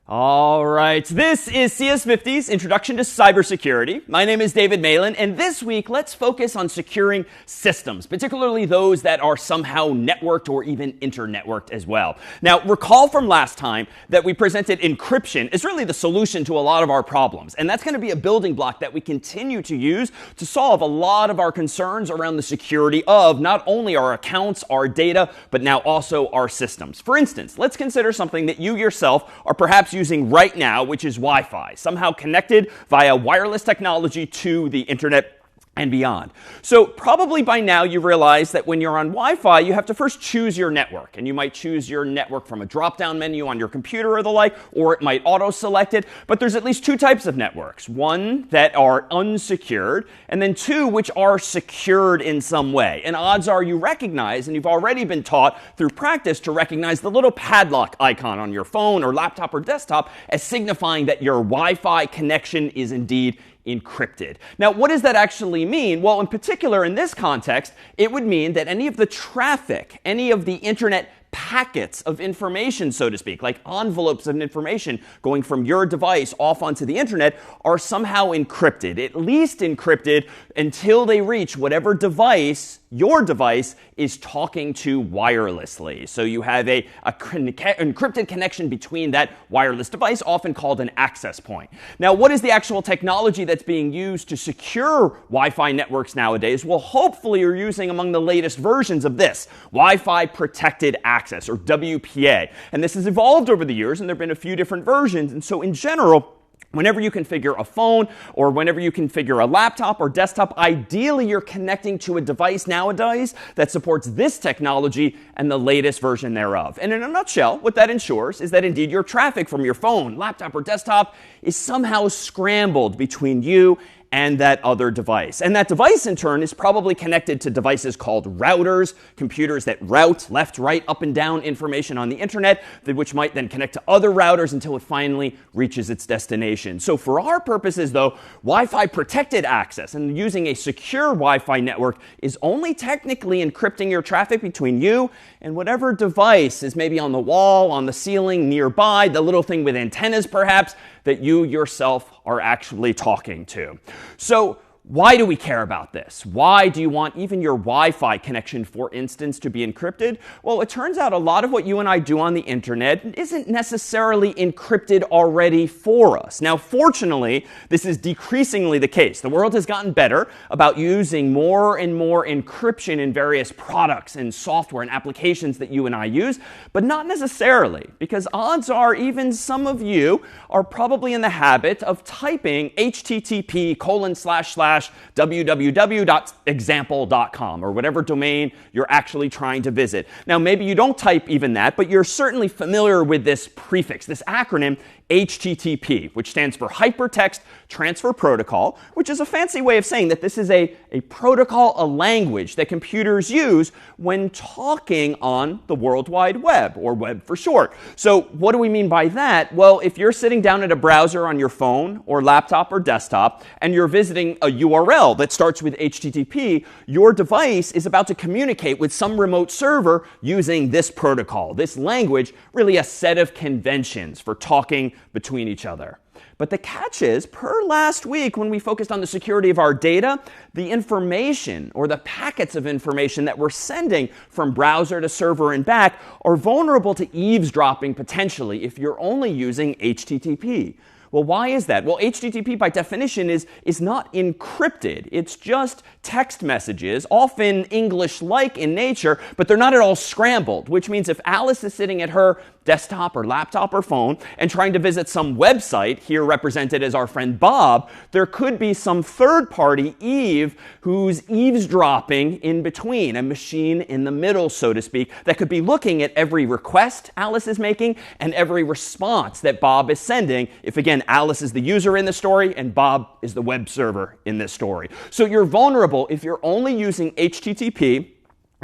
All right, this is CS50's Introduction to Cybersecurity. My name is David Malin, and this week let's focus on securing systems, particularly those that are somehow networked or even internetworked as well. Now, recall from last time that we presented encryption as really the solution to a lot of our problems, and that's going to be a building block that we continue to use to solve a lot of our concerns around the security of not only our accounts, our data, but now also our systems. For instance, let's consider something that you yourself are perhaps using right now, which is Wi-Fi, somehow connected via wireless technology to the internet and beyond. So probably by now you realize that when you're on Wi-Fi, you have to first choose your network. And you might choose your network from a drop-down menu on your computer or the like, or it might auto-select it. But there's at least two types of networks. One that are unsecured, and then two which are secured in some way. And odds are you recognize, and you've already been taught through practice to recognize the little padlock icon on your phone or laptop or desktop as signifying that your Wi-Fi connection is indeed encrypted. Now, what does that actually mean? Well, in particular, in this context, it would mean that any of the traffic, any of the internet packets of information, so to speak, like envelopes of information going from your device off onto the internet, are somehow encrypted, at least encrypted until they reach whatever device your device is talking to wirelessly. So you have a encrypted connection between that wireless device, often called an access point. Now, what is the actual technology that's being used to secure Wi-Fi networks nowadays? Well, hopefully you're using among the latest versions of this, Wi-Fi Protected Access, or WPA. And this has evolved over the years, and there have been a few different versions. And so in general, whenever you configure a phone or whenever you configure a laptop or desktop, ideally you're connecting to a device nowadays that supports this technology and the latest version thereof. And in a nutshell, what that ensures is that indeed your traffic from your phone, laptop, or desktop is somehow scrambled between you and that other device. And that device, in turn, is probably connected to devices called routers, computers that route left, right, up, and down information on the internet, which might then connect to other routers until it finally reaches its destination. So for our purposes, though, Wi-Fi protected access and using a secure Wi-Fi network is only technically encrypting your traffic between you and whatever device is maybe on the wall, on the ceiling, nearby, the little thing with antennas, perhaps, that you yourself are actually talking to. So why do we care about this? Why do you want even your Wi-Fi connection, for instance, to be encrypted? Well, it turns out a lot of what you and I do on the internet isn't necessarily encrypted already for us. Now, fortunately, this is decreasingly the case. The world has gotten better about using more and more encryption in various products and software and applications that you and I use, but not necessarily, because odds are even some of you are probably in the habit of typing http://www.example.com or whatever domain you're actually trying to visit. Now, maybe you don't type even that, but you're certainly familiar with this prefix, this acronym HTTP, which stands for Hypertext Transfer Protocol, which is a fancy way of saying that this is a protocol, a language that computers use when talking on the World Wide Web, or web for short. So what do we mean by that? Well, if you're sitting down at a browser on your phone or laptop or desktop, and you're visiting a URL that starts with HTTP, your device is about to communicate with some remote server using this protocol, this language, really a set of conventions for talking between each other. But the catch is, per last week when we focused on the security of our data, the information or the packets of information that we're sending from browser to server and back are vulnerable to eavesdropping potentially if you're only using HTTP. Well, why is that? Well, HTTP by definition is not encrypted. It's just text messages, often English-like in nature, but they're not at all scrambled, which means if Alice is sitting at her desktop or laptop or phone and trying to visit some website, here represented as our friend Bob, there could be some third party, Eve, who's eavesdropping in between, a machine in the middle, so to speak, that could be looking at every request Alice is making and every response that Bob is sending, if again, Alice is the user in the story and Bob is the web server in this story. So you're vulnerable if you're only using HTTP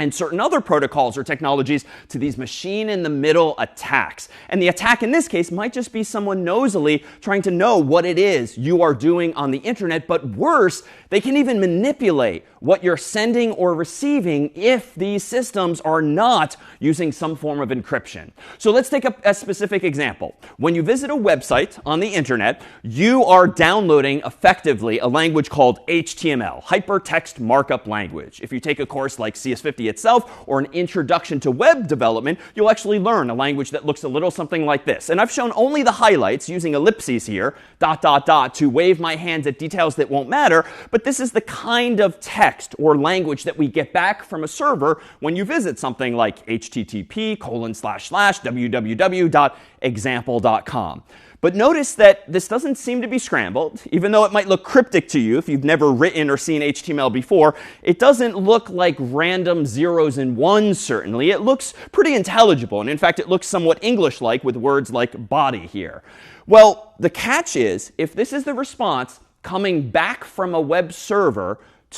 and certain other protocols or technologies to these machine-in-the-middle attacks. And the attack in this case might just be someone nosily trying to know what it is you are doing on the internet, but worse, they can even manipulate what you're sending or receiving if these systems are not using some form of encryption. So let's take a specific example. When you visit a website on the internet, you are downloading effectively a language called HTML, Hypertext Markup Language. If you take a course like CS50 itself or an introduction to web development, you'll actually learn a language that looks a little something like this. And I've shown only the highlights using ellipses here, ... to wave my hands at details that won't matter, but this is the kind of text or language that we get back from a server when you visit something like http://www.example.com. But notice that this doesn't seem to be scrambled. Even though it might look cryptic to you if you've never written or seen HTML before, it doesn't look like random zeros and ones, certainly. It looks pretty intelligible. And in fact, it looks somewhat English-like with words like body here. Well, the catch is, if this is the response coming back from a web server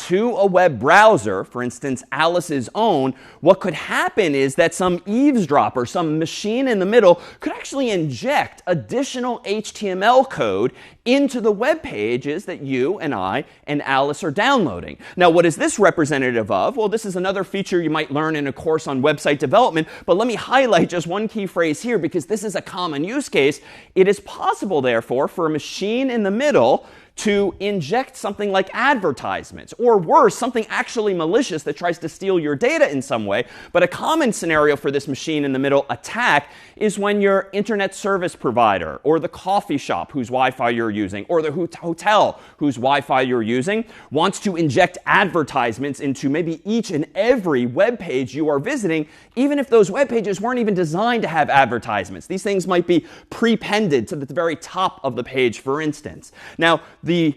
to a web browser, for instance, Alice's own, what could happen is that some eavesdropper, some machine in the middle, could actually inject additional HTML code into the web pages that you and I and Alice are downloading. Now, what is this representative of? Well, this is another feature you might learn in a course on website development, but let me highlight just one key phrase here because this is a common use case. It is possible, therefore, for a machine in the middle to inject something like advertisements, or worse, something actually malicious that tries to steal your data in some way. But a common scenario for this machine-in-the-middle attack is when your internet service provider, or the coffee shop whose Wi-Fi you're using, or the hotel whose Wi-Fi you're using, wants to inject advertisements into maybe each and every web page you are visiting, even if those web pages weren't even designed to have advertisements. These things might be prepended to the very top of the page, for instance. Now, the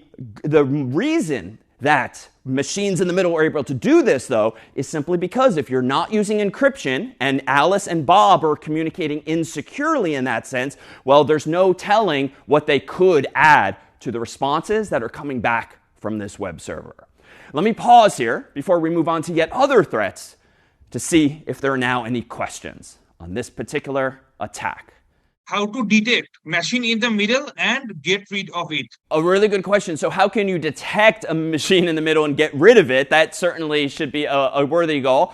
reason that machines in the middle are able to do this, though, is simply because if you're not using encryption and Alice and Bob are communicating insecurely in that sense, well, there's no telling what they could add to the responses that are coming back from this web server. Let me pause here before we move on to yet other threats to see if there are now any questions on this particular attack. How to detect machine in the middle and get rid of it? A really good question. So how can you detect a machine in the middle and get rid of it? That certainly should be a worthy goal.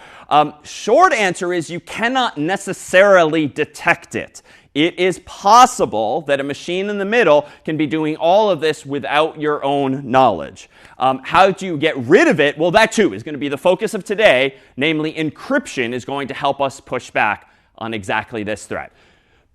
Short answer is you cannot necessarily detect it. It is possible that a machine in the middle can be doing all of this without your own knowledge. How do you get rid of it? Well, that too is going to be the focus of today. Namely, encryption is going to help us push back on exactly this threat.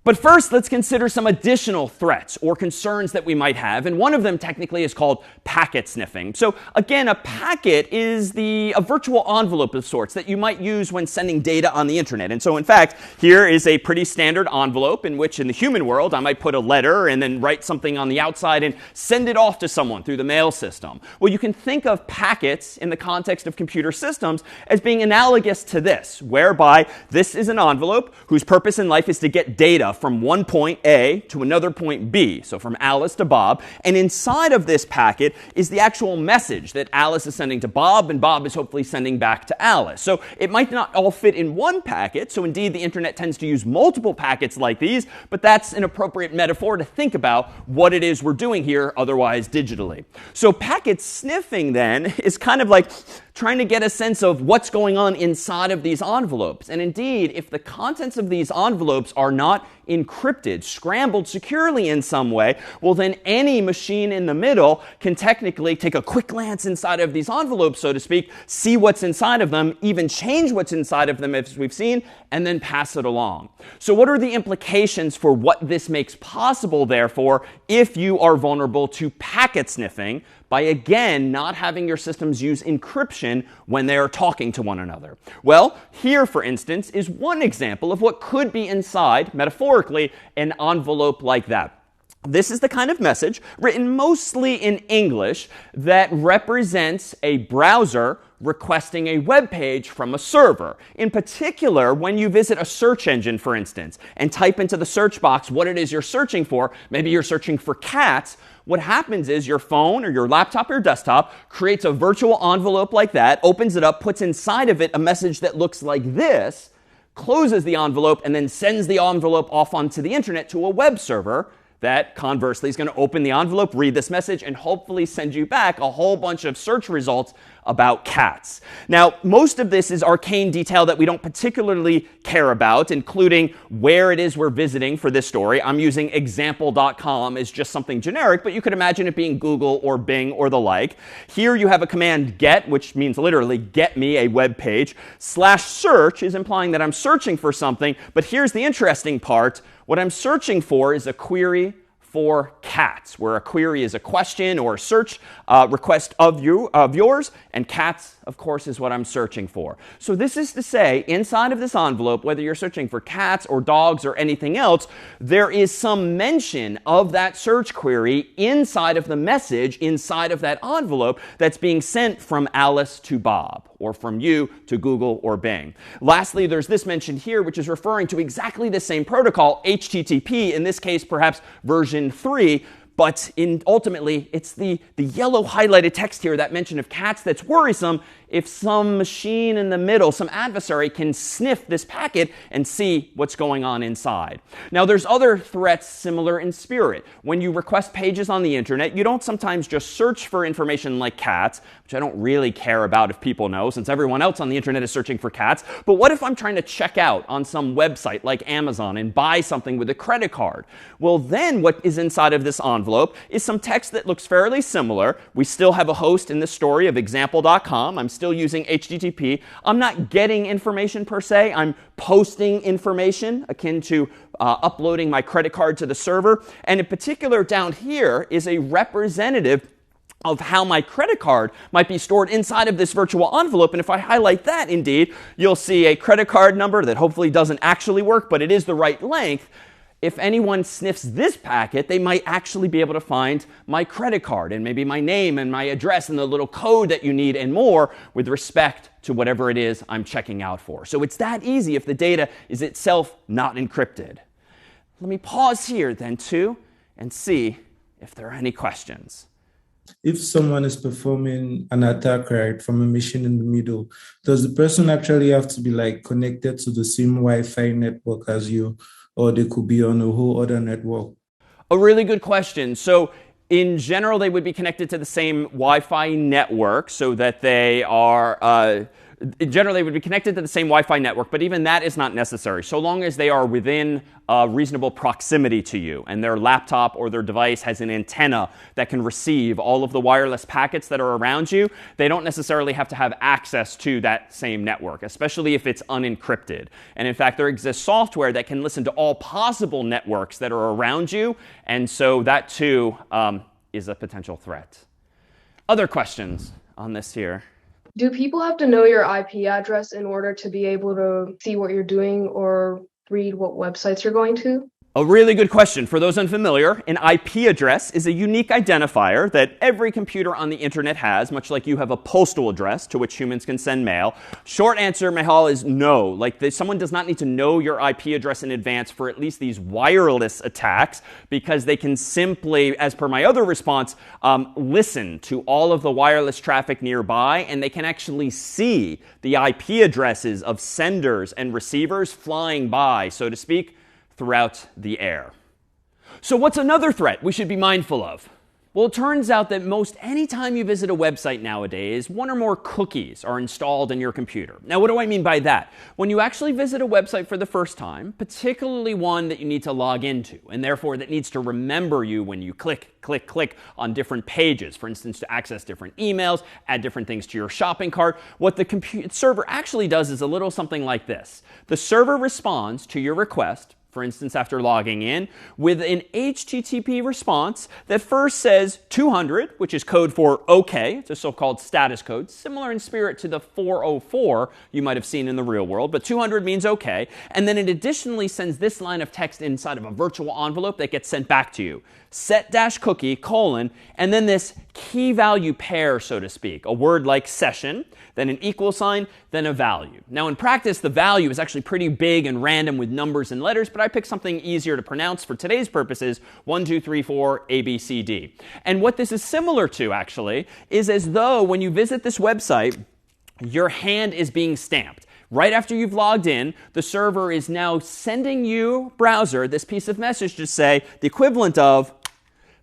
But first, let's consider some additional threats or concerns that we might have. And one of them technically is called packet sniffing. So again, a packet is a virtual envelope of sorts that you might use when sending data on the internet. And so in fact, here is a pretty standard envelope in which in the human world, I might put a letter and then write something on the outside and send it off to someone through the mail system. Well, you can think of packets in the context of computer systems as being analogous to this, whereby this is an envelope whose purpose in life is to get data from one point A to another point B, so from Alice to Bob. And inside of this packet is the actual message that Alice is sending to Bob, and Bob is hopefully sending back to Alice. So it might not all fit in one packet, so indeed the internet tends to use multiple packets like these, but that's an appropriate metaphor to think about what it is we're doing here, otherwise digitally. So packet sniffing then is kind of like trying to get a sense of what's going on inside of these envelopes. And indeed, if the contents of these envelopes are not encrypted, scrambled securely in some way, well then any machine in the middle can technically take a quick glance inside of these envelopes, so to speak, see what's inside of them, even change what's inside of them as we've seen, and then pass it along. So what are the implications for what this makes possible, therefore, if you are vulnerable to packet sniffing by, again, not having your systems use encryption when they are talking to one another? Well, here, for instance, is one example of what could be inside, metaphorically, an envelope like that. This is the kind of message, written mostly in English, that represents a browser requesting a web page from a server. In particular, when you visit a search engine, for instance, and type into the search box what it is you're searching for, maybe you're searching for cats, what happens is your phone or your laptop or your desktop creates a virtual envelope like that, opens it up, puts inside of it a message that looks like this, closes the envelope, and then sends the envelope off onto the internet to a web server that conversely is going to open the envelope, read this message, and hopefully send you back a whole bunch of search results about cats. Now, most of this is arcane detail that we don't particularly care about, including where it is we're visiting for this story. I'm using example.com as just something generic, but you could imagine it being Google or Bing or the like. Here you have a command get, which means literally get me a web page. /search is implying that I'm searching for something, but here's the interesting part. What I'm searching for is a query for cats, where a query is a question or a search request of yours, and cats, of course, is what I'm searching for. So this is to say, inside of this envelope, whether you're searching for cats or dogs or anything else, there is some mention of that search query inside of the message, inside of that envelope that's being sent from Alice to Bob, or from you to Google or Bing. Lastly, there's this mention here, which is referring to exactly the same protocol, HTTP, in this case, perhaps version 3, but ultimately, it's the yellow highlighted text here, that mention of cats, that's worrisome if some machine in the middle, some adversary, can sniff this packet and see what's going on inside. Now, there's other threats similar in spirit. When you request pages on the internet, you don't sometimes just search for information like cats, which I don't really care about if people know, since everyone else on the internet is searching for cats. But what if I'm trying to check out on some website like Amazon and buy something with a credit card? Well, then what is inside of this envelope is some text that looks fairly similar. We still have a host in this story of example.com. I'm still using HTTP. I'm not getting information per se. I'm posting information akin to uploading my credit card to the server. And in particular, down here is a representative of how my credit card might be stored inside of this virtual envelope. And if I highlight that, indeed, you'll see a credit card number that hopefully doesn't actually work, but it is the right length. If anyone sniffs this packet, they might actually be able to find my credit card and maybe my name and my address and the little code that you need and more with respect to whatever it is I'm checking out for. So it's that easy if the data is itself not encrypted. Let me pause here then too and see if there are any questions. If someone is performing an attack, right, from a machine in the middle, does the person actually have to be like connected to the same Wi-Fi network as you? Or they could be on a whole other network? A really good question. So in general, they would be connected to the same Wi-Fi network so that they are, in general, they would be connected to the same Wi-Fi network, but even that is not necessary. So long as they are within reasonable proximity to you and their laptop or their device has an antenna that can receive all of the wireless packets that are around you, they don't necessarily have to have access to that same network, especially if it's unencrypted. And in fact, there exists software that can listen to all possible networks that are around you, and so that too is a potential threat. Other questions on this here? Do people have to know your IP address in order to be able to see what you're doing or read what websites you're going to? A really good question. For those unfamiliar, an IP address is a unique identifier that every computer on the internet has, much like you have a postal address to which humans can send mail. Short answer, Mehal, is no. Someone does not need to know your IP address in advance for at least these wireless attacks, because they can simply, as per my other response, listen to all of the wireless traffic nearby, and they can actually see the IP addresses of senders and receivers flying by, so to speak, throughout the air. So what's another threat we should be mindful of? Well, it turns out that most anytime you visit a website nowadays, one or more cookies are installed in your computer. Now, what do I mean by that? When you actually visit a website for the first time, particularly one that you need to log into, and therefore that needs to remember you when you click on different pages, for instance, to access different emails, add different things to your shopping cart, what the server actually does is a little something like this. The server responds to your request for instance, after logging in, with an HTTP response that first says 200, which is code for OK. It's a so-called status code, similar in spirit to the 404 you might have seen in the real world, but 200 means OK. And then it additionally sends this line of text inside of a virtual envelope that gets sent back to you. Set-cookie, and then this key value pair, so to speak, a word like session, then an equal sign, then a value. Now, in practice, the value is actually pretty big and random with numbers and letters, but I picked something easier to pronounce for today's purposes, 1, 2, 3, 4, A, B, C, D. And what this is similar to, actually, is as though when you visit this website, your hand is being stamped. Right after you've logged in, the server is now sending you, browser, this piece of message to say the equivalent of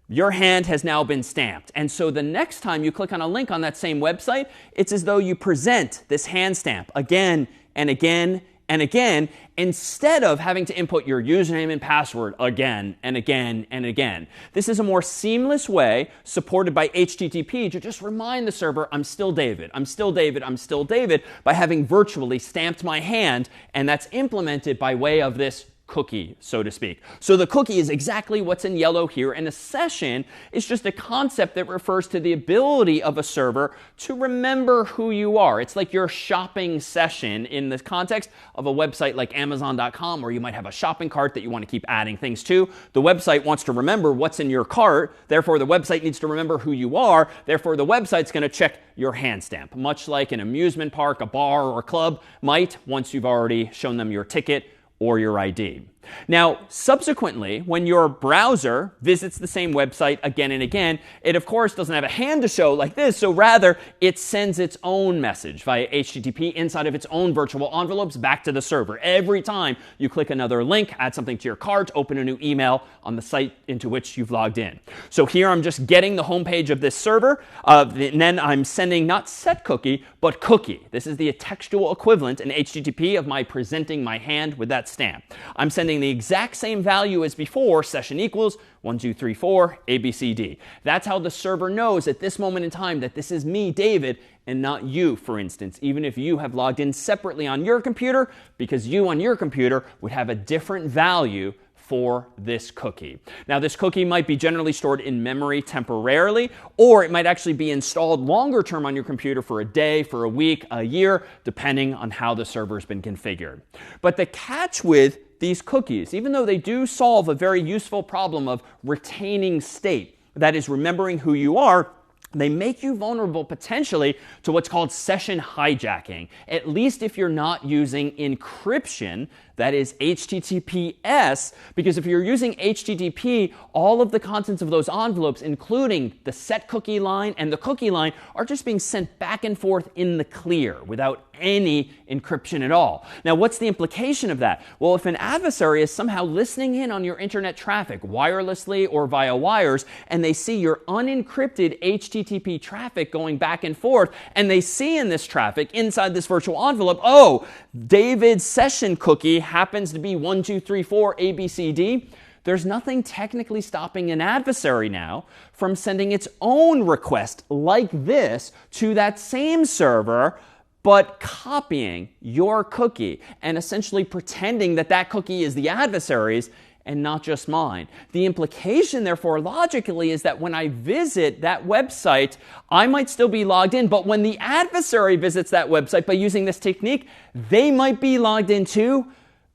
your hand has now been stamped. And so the next time you click on a link on that same website, it's as though you present this hand stamp again and again and again, instead of having to input your username and password again and again and again. This is a more seamless way, supported by HTTP, to just remind the server, I'm still David, I'm still David, I'm still David, by having virtually stamped my hand, and that's implemented by way of this cookie, so to speak. So the cookie is exactly what's in yellow here, and a session is just a concept that refers to the ability of a server to remember who you are. It's like your shopping session in the context of a website like Amazon.com, where you might have a shopping cart that you want to keep adding things to. The website wants to remember what's in your cart, therefore the website needs to remember who you are, therefore the website's going to check your hand stamp, much like an amusement park, a bar, or a club might once you've already shown them your ticket or your ID. Now, subsequently, when your browser visits the same website again and again, it of course doesn't have a hand to show like this, so rather it sends its own message via HTTP inside of its own virtual envelopes back to the server. Every time you click another link, add something to your cart, open a new email on the site into which you've logged in. So here I'm just getting the homepage of this server, and then I'm sending not set cookie, but cookie. This is the textual equivalent in HTTP of my presenting my hand with that stamp. I'm sending the exact same value as before, session equals 1, 2, 3, 4, A, B, C, D. That's how the server knows at this moment in time that this is me, David, and not you, for instance, even if you have logged in separately on your computer, because you on your computer would have a different value for this cookie. Now, this cookie might be generally stored in memory temporarily, or it might actually be installed longer term on your computer for a day, for a week, a year, depending on how the server's been configured. But the catch with these cookies, even though they do solve a very useful problem of retaining state, that is, remembering who you are, they make you vulnerable potentially to what's called session hijacking, at least if you're not using encryption, that is HTTPS, because if you're using HTTP, all of the contents of those envelopes, including the set cookie line and the cookie line, are just being sent back and forth in the clear without any encryption at all. Now, what's the implication of that? Well, if an adversary is somehow listening in on your internet traffic, wirelessly or via wires, and they see your unencrypted HTTP traffic going back and forth, and they see in this traffic, inside this virtual envelope, oh, David's session cookie happens to be 1, 2, 3, 4, A, B, C, D, there's nothing technically stopping an adversary now from sending its own request like this to that same server, but copying your cookie and essentially pretending that that cookie is the adversary's and not just mine. The implication, therefore, logically, is that when I visit that website, I might still be logged in, but when the adversary visits that website by using this technique, they might be logged in too,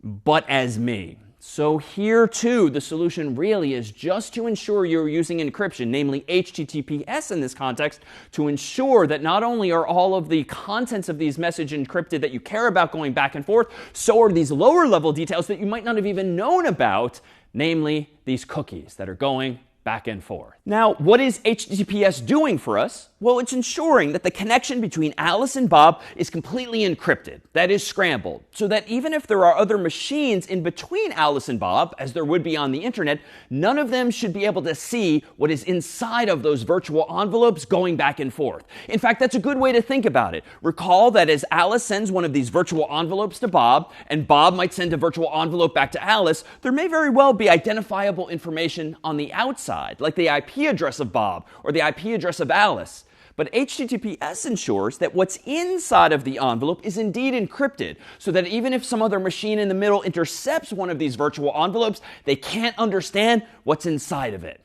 but as me. So here, too, the solution really is just to ensure you're using encryption, namely HTTPS in this context, to ensure that not only are all of the contents of these messages encrypted that you care about going back and forth, so are these lower-level details that you might not have even known about, namely these cookies that are going back and forth. Now, what is HTTPS doing for us? Well, it's ensuring that the connection between Alice and Bob is completely encrypted, that is scrambled, so that even if there are other machines in between Alice and Bob, as there would be on the internet, none of them should be able to see what is inside of those virtual envelopes going back and forth. In fact, that's a good way to think about it. Recall that as Alice sends one of these virtual envelopes to Bob, and Bob might send a virtual envelope back to Alice, there may very well be identifiable information on the outside, like the IP address of Bob or the IP address of Alice. But HTTPS ensures that what's inside of the envelope is indeed encrypted, so that even if some other machine in the middle intercepts one of these virtual envelopes, they can't understand what's inside of it.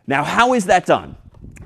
Now, how is that done?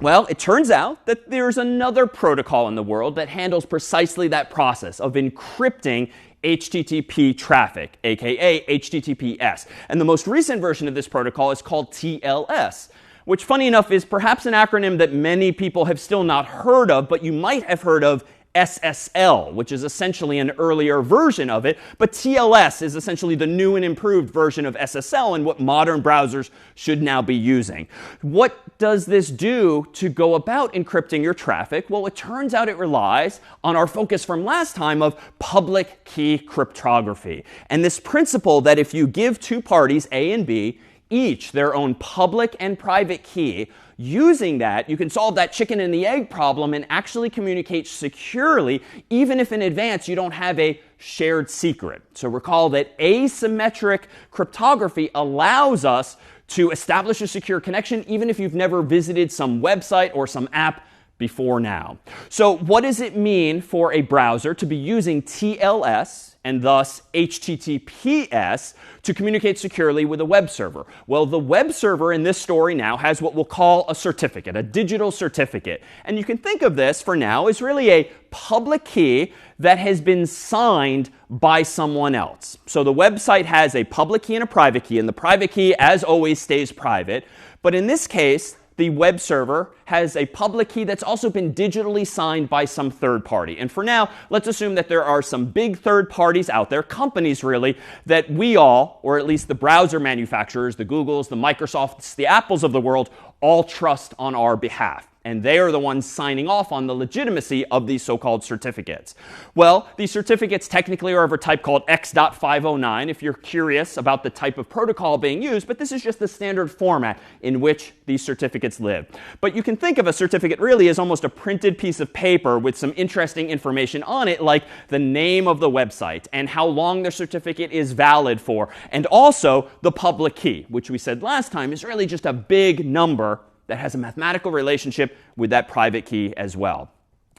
Well, it turns out that there's another protocol in the world that handles precisely that process of encrypting HTTP traffic, aka HTTPS. And the most recent version of this protocol is called TLS, which, funny enough, is perhaps an acronym that many people have still not heard of, but you might have heard of SSL, which is essentially an earlier version of it. But TLS is essentially the new and improved version of SSL and what modern browsers should now be using. What does this do to go about encrypting your traffic? Well, it turns out it relies on our focus from last time of public key cryptography. And this principle that if you give two parties, A and B, each their own public and private key, using that, you can solve that chicken and the egg problem and actually communicate securely, even if in advance you don't have a shared secret. So recall that asymmetric cryptography allows us to establish a secure connection, even if you've never visited some website or some app before now. So what does it mean for a browser to be using TLS and thus HTTPS to communicate securely with a web server? Well, the web server in this story now has what we'll call a certificate, a digital certificate. And you can think of this for now as really a public key that has been signed by someone else. So the website has a public key and a private key, and the private key, as always, stays private. But in this case, the web server has a public key that's also been digitally signed by some third party. And for now, let's assume that there are some big third parties out there, companies really, that we all, or at least the browser manufacturers, the Googles, the Microsofts, the Apples of the world, all trust on our behalf. And they are the ones signing off on the legitimacy of these so-called certificates. Well, these certificates technically are of a type called X.509 if you're curious about the type of protocol being used, but this is just the standard format in which these certificates live. But you can think of a certificate really as almost a printed piece of paper with some interesting information on it, like the name of the website and how long the certificate is valid for, and also the public key, which we said last time is really just a big number that has a mathematical relationship with that private key as well.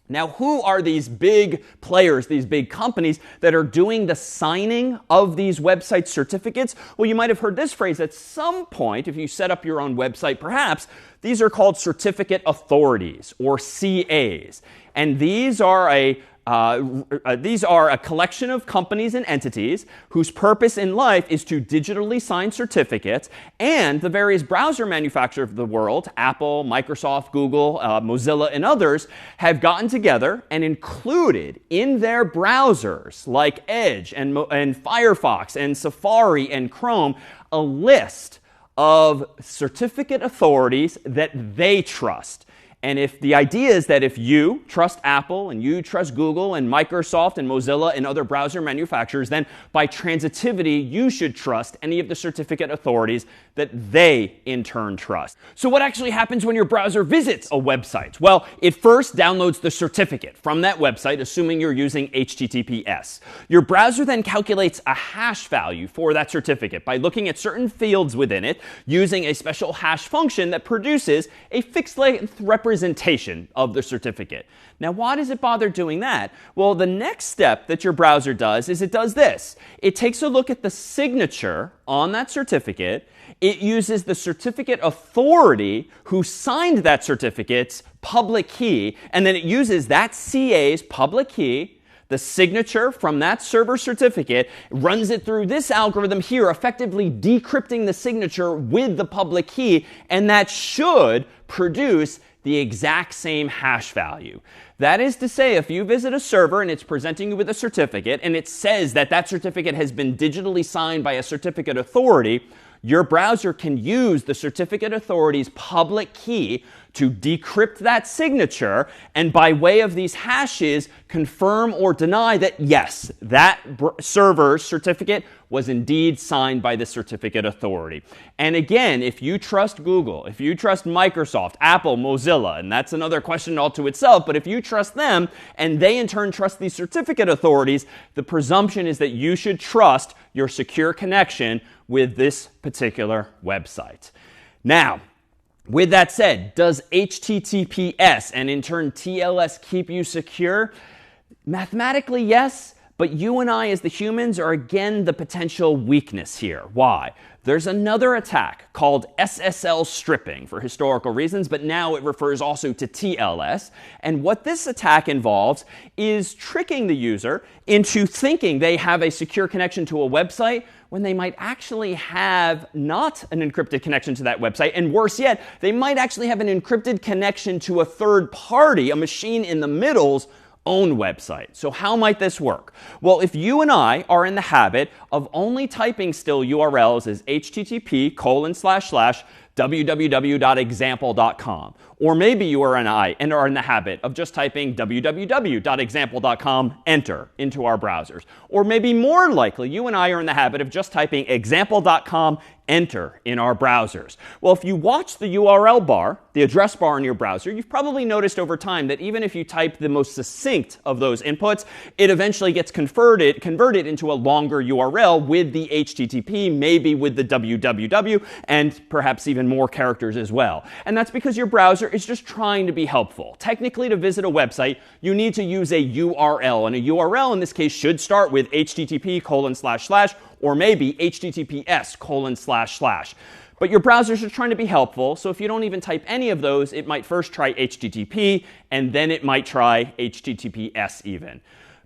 Now, who are these big players, these big companies that are doing the signing of these website certificates? Well, you might have heard this phrase at some point if you set up your own website, perhaps. These are called certificate authorities, or CAs. And these are a collection of companies and entities whose purpose in life is to digitally sign certificates, and the various browser manufacturers of the world, Apple, Microsoft, Google, Mozilla, and others, have gotten together and included in their browsers, like Edge and Firefox and Safari and Chrome, a list of certificate authorities that they trust. And if the idea is that if you trust Apple and you trust Google and Microsoft and Mozilla and other browser manufacturers, then by transitivity, you should trust any of the certificate authorities that they in turn trust. So what actually happens when your browser visits a website? Well, it first downloads the certificate from that website, assuming you're using HTTPS. Your browser then calculates a hash value for that certificate by looking at certain fields within it using a special hash function that produces a fixed length representation of the certificate. Now, why does it bother doing that? Well, the next step that your browser does is it does this. It takes a look at the signature on that certificate. It uses the certificate authority who signed that certificate's public key, and then it uses that CA's public key, the signature from that server certificate, runs it through this algorithm here, effectively decrypting the signature with the public key, and that should produce the exact same hash value. That is to say, if you visit a server and it's presenting you with a certificate, and it says that that certificate has been digitally signed by a certificate authority, your browser can use the certificate authority's public key to decrypt that signature, and by way of these hashes, confirm or deny that, yes, that server's certificate was indeed signed by the certificate authority. And again, if you trust Google, if you trust Microsoft, Apple, Mozilla, and that's another question all to itself, but if you trust them, and they in turn trust these certificate authorities, the presumption is that you should trust your secure connection with this particular website. Now, With that said, does HTTPS and in turn TLS keep you secure? Mathematically, yes, but you and I as the humans are again the potential weakness here. Why? There's another attack called SSL stripping for historical reasons, but now it refers also to TLS. And what this attack involves is tricking the user into thinking they have a secure connection to a website when they might actually have not an encrypted connection to that website. And worse yet, they might actually have an encrypted connection to a third party, a machine in the middle's own website. So how might this work? Well, if you and I are in the habit of only typing still URLs as http://www.example.com, or maybe you are and are in the habit of just typing www.example.com, enter, into our browsers. Or maybe more likely, you and I are in the habit of just typing example.com, enter, in our browsers. Well, if you watch the URL bar, the address bar in your browser, you've probably noticed over time that even if you type the most succinct of those inputs, it eventually gets converted into a longer URL with the HTTP, maybe with the www, and perhaps even more characters as well. And that's because your browser is just trying to be helpful. Technically, to visit a website, you need to use a URL, and a URL in this case should start with http:// or maybe https://. But your browsers are trying to be helpful, so if you don't even type any of those, it might first try HTTP, and then it might try HTTPS even.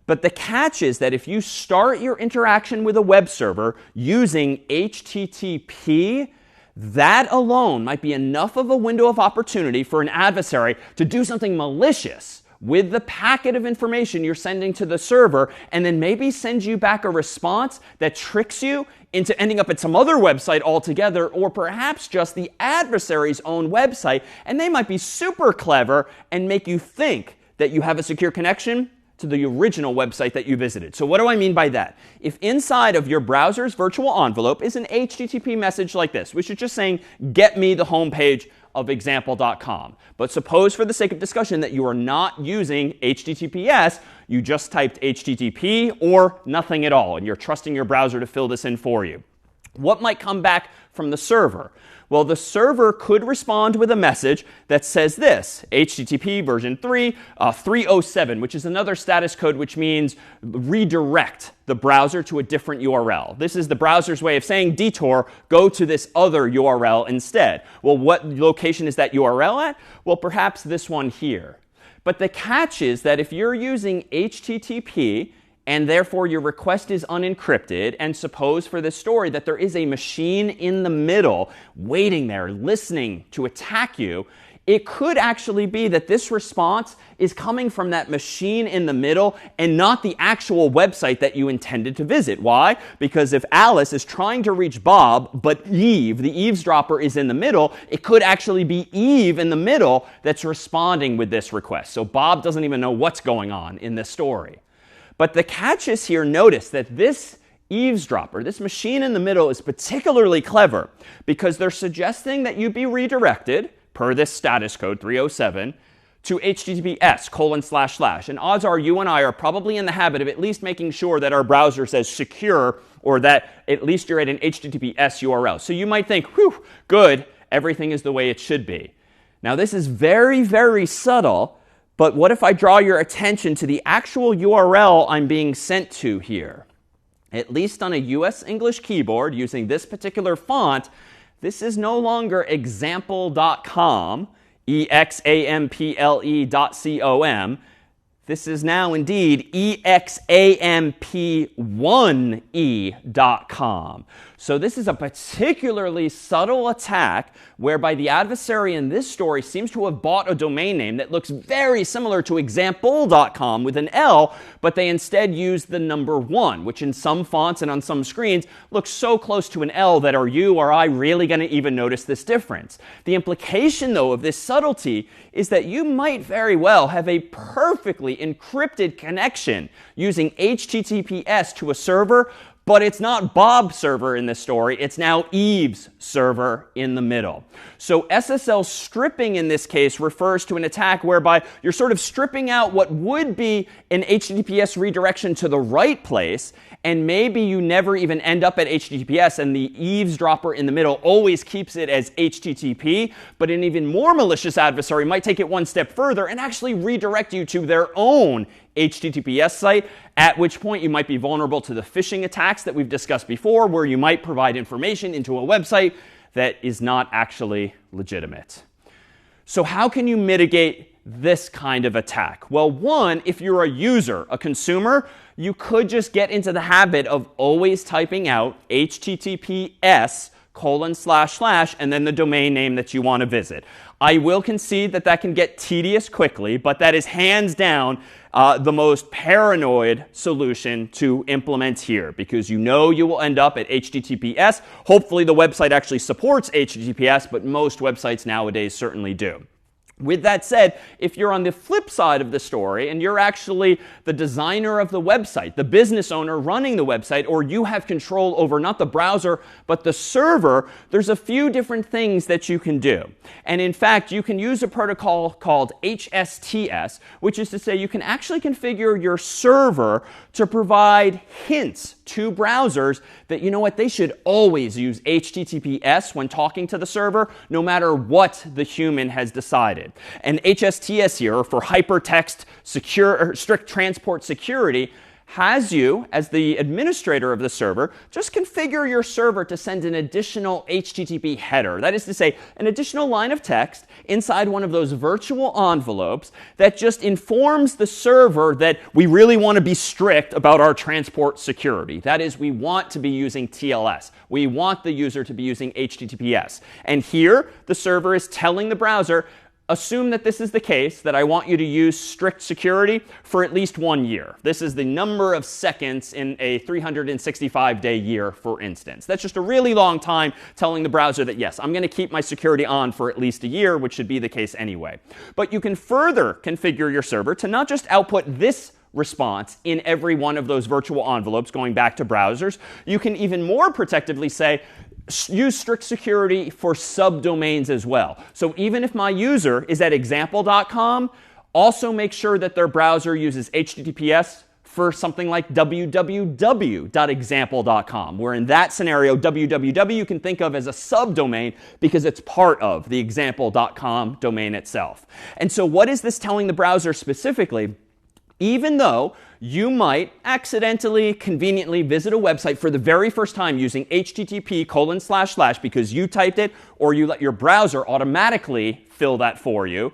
But the catch is that if you start your interaction with a web server using HTTP, that alone might be enough of a window of opportunity for an adversary to do something malicious with the packet of information you're sending to the server, and then maybe send you back a response that tricks you into ending up at some other website altogether, or perhaps just the adversary's own website, and they might be super clever and make you think that you have a secure connection to the original website that you visited. So what do I mean by that? If inside of your browser's virtual envelope is an HTTP message like this, which is just saying, get me the homepage of example.com. But suppose for the sake of discussion that you are not using HTTPS, you just typed HTTP or nothing at all, and you're trusting your browser to fill this in for you. What might come back from the server? Well, the server could respond with a message that says this, HTTP version 3.307, which is another status code which means redirect the browser to a different URL. This is the browser's way of saying, detour, go to this other URL instead. Well, what location is that URL at? Well, perhaps this one here. But the catch is that if you're using HTTP, and therefore your request is unencrypted, and suppose for this story that there is a machine in the middle waiting there, listening to attack you, it could actually be that this response is coming from that machine in the middle and not the actual website that you intended to visit. Why? Because if Alice is trying to reach Bob, but Eve, the eavesdropper, is in the middle, it could actually be Eve in the middle that's responding with this request. So Bob doesn't even know what's going on in this story. But the catch is here, notice that this eavesdropper, this machine in the middle, is particularly clever because they're suggesting that you be redirected, per this status code 307, to https://. And odds are you and I are probably in the habit of at least making sure that our browser says secure, or that at least you're at an HTTPS URL. So you might think, whew, good, everything is the way it should be. Now this is very, very subtle. But what if I draw your attention to the actual URL I'm being sent to here? At least on a US English keyboard using this particular font, this is no longer example.com, example.com. This is now indeed examp1e.com. So this is a particularly subtle attack whereby the adversary in this story seems to have bought a domain name that looks very similar to example.com with an L, but they instead used the number 1, which in some fonts and on some screens looks so close to an L that are you or I really going to even notice this difference? The implication, though, of this subtlety is that you might very well have a perfectly encrypted connection using HTTPS to a server, But it's not Bob's server in this story. It's now Eve's server in the middle. So SSL stripping in this case refers to an attack whereby you're sort of stripping out what would be an HTTPS redirection to the right place, and maybe you never even end up at HTTPS, and the eavesdropper in the middle always keeps it as HTTP. But an even more malicious adversary might take it one step further and actually redirect you to their own HTTPS site, at which point you might be vulnerable to the phishing attacks that we've discussed before, where you might provide information into a website that is not actually legitimate. So how can you mitigate this kind of attack? Well, one, if you're a user, a consumer, you could just get into the habit of always typing out HTTPS : and then the domain name that you want to visit. I will concede that that can get tedious quickly, but that is hands down the most paranoid solution to implement here, because you know you will end up at HTTPS. Hopefully the website actually supports HTTPS, but most websites nowadays certainly do. With that said, if you're on the flip side of the story and you're actually the designer of the website, the business owner running the website, or you have control over not the browser but the server, there's a few different things that you can do. And in fact, you can use a protocol called HSTS, which is to say you can actually configure your server to provide hints to browsers that, you know what, they should always use HTTPS when talking to the server, no matter what the human has decided. And HSTS here, for Hypertext Strict Transport Security, has you, as the administrator of the server, just configure your server to send an additional HTTP header. That is to say, an additional line of text inside one of those virtual envelopes that just informs the server that we really want to be strict about our transport security. That is, we want to be using TLS. We want the user to be using HTTPS. And here, the server is telling the browser, assume that this is the case, that I want you to use strict security for at least 1 year. This is the number of seconds in a 365-day year, for instance. That's just a really long time telling the browser that, yes, I'm going to keep my security on for at least a year, which should be the case anyway. But you can further configure your server to not just output this response in every one of those virtual envelopes going back to browsers. You can even more protectively say, use strict security for subdomains as well. So even if my user is at example.com, also make sure that their browser uses HTTPS for something like www.example.com, where in that scenario, www you can think of as a subdomain because it's part of the example.com domain itself. And so what is this telling the browser specifically? Even though you might accidentally, conveniently visit a website for the very first time using http:// because you typed it, or you let your browser automatically fill that for you,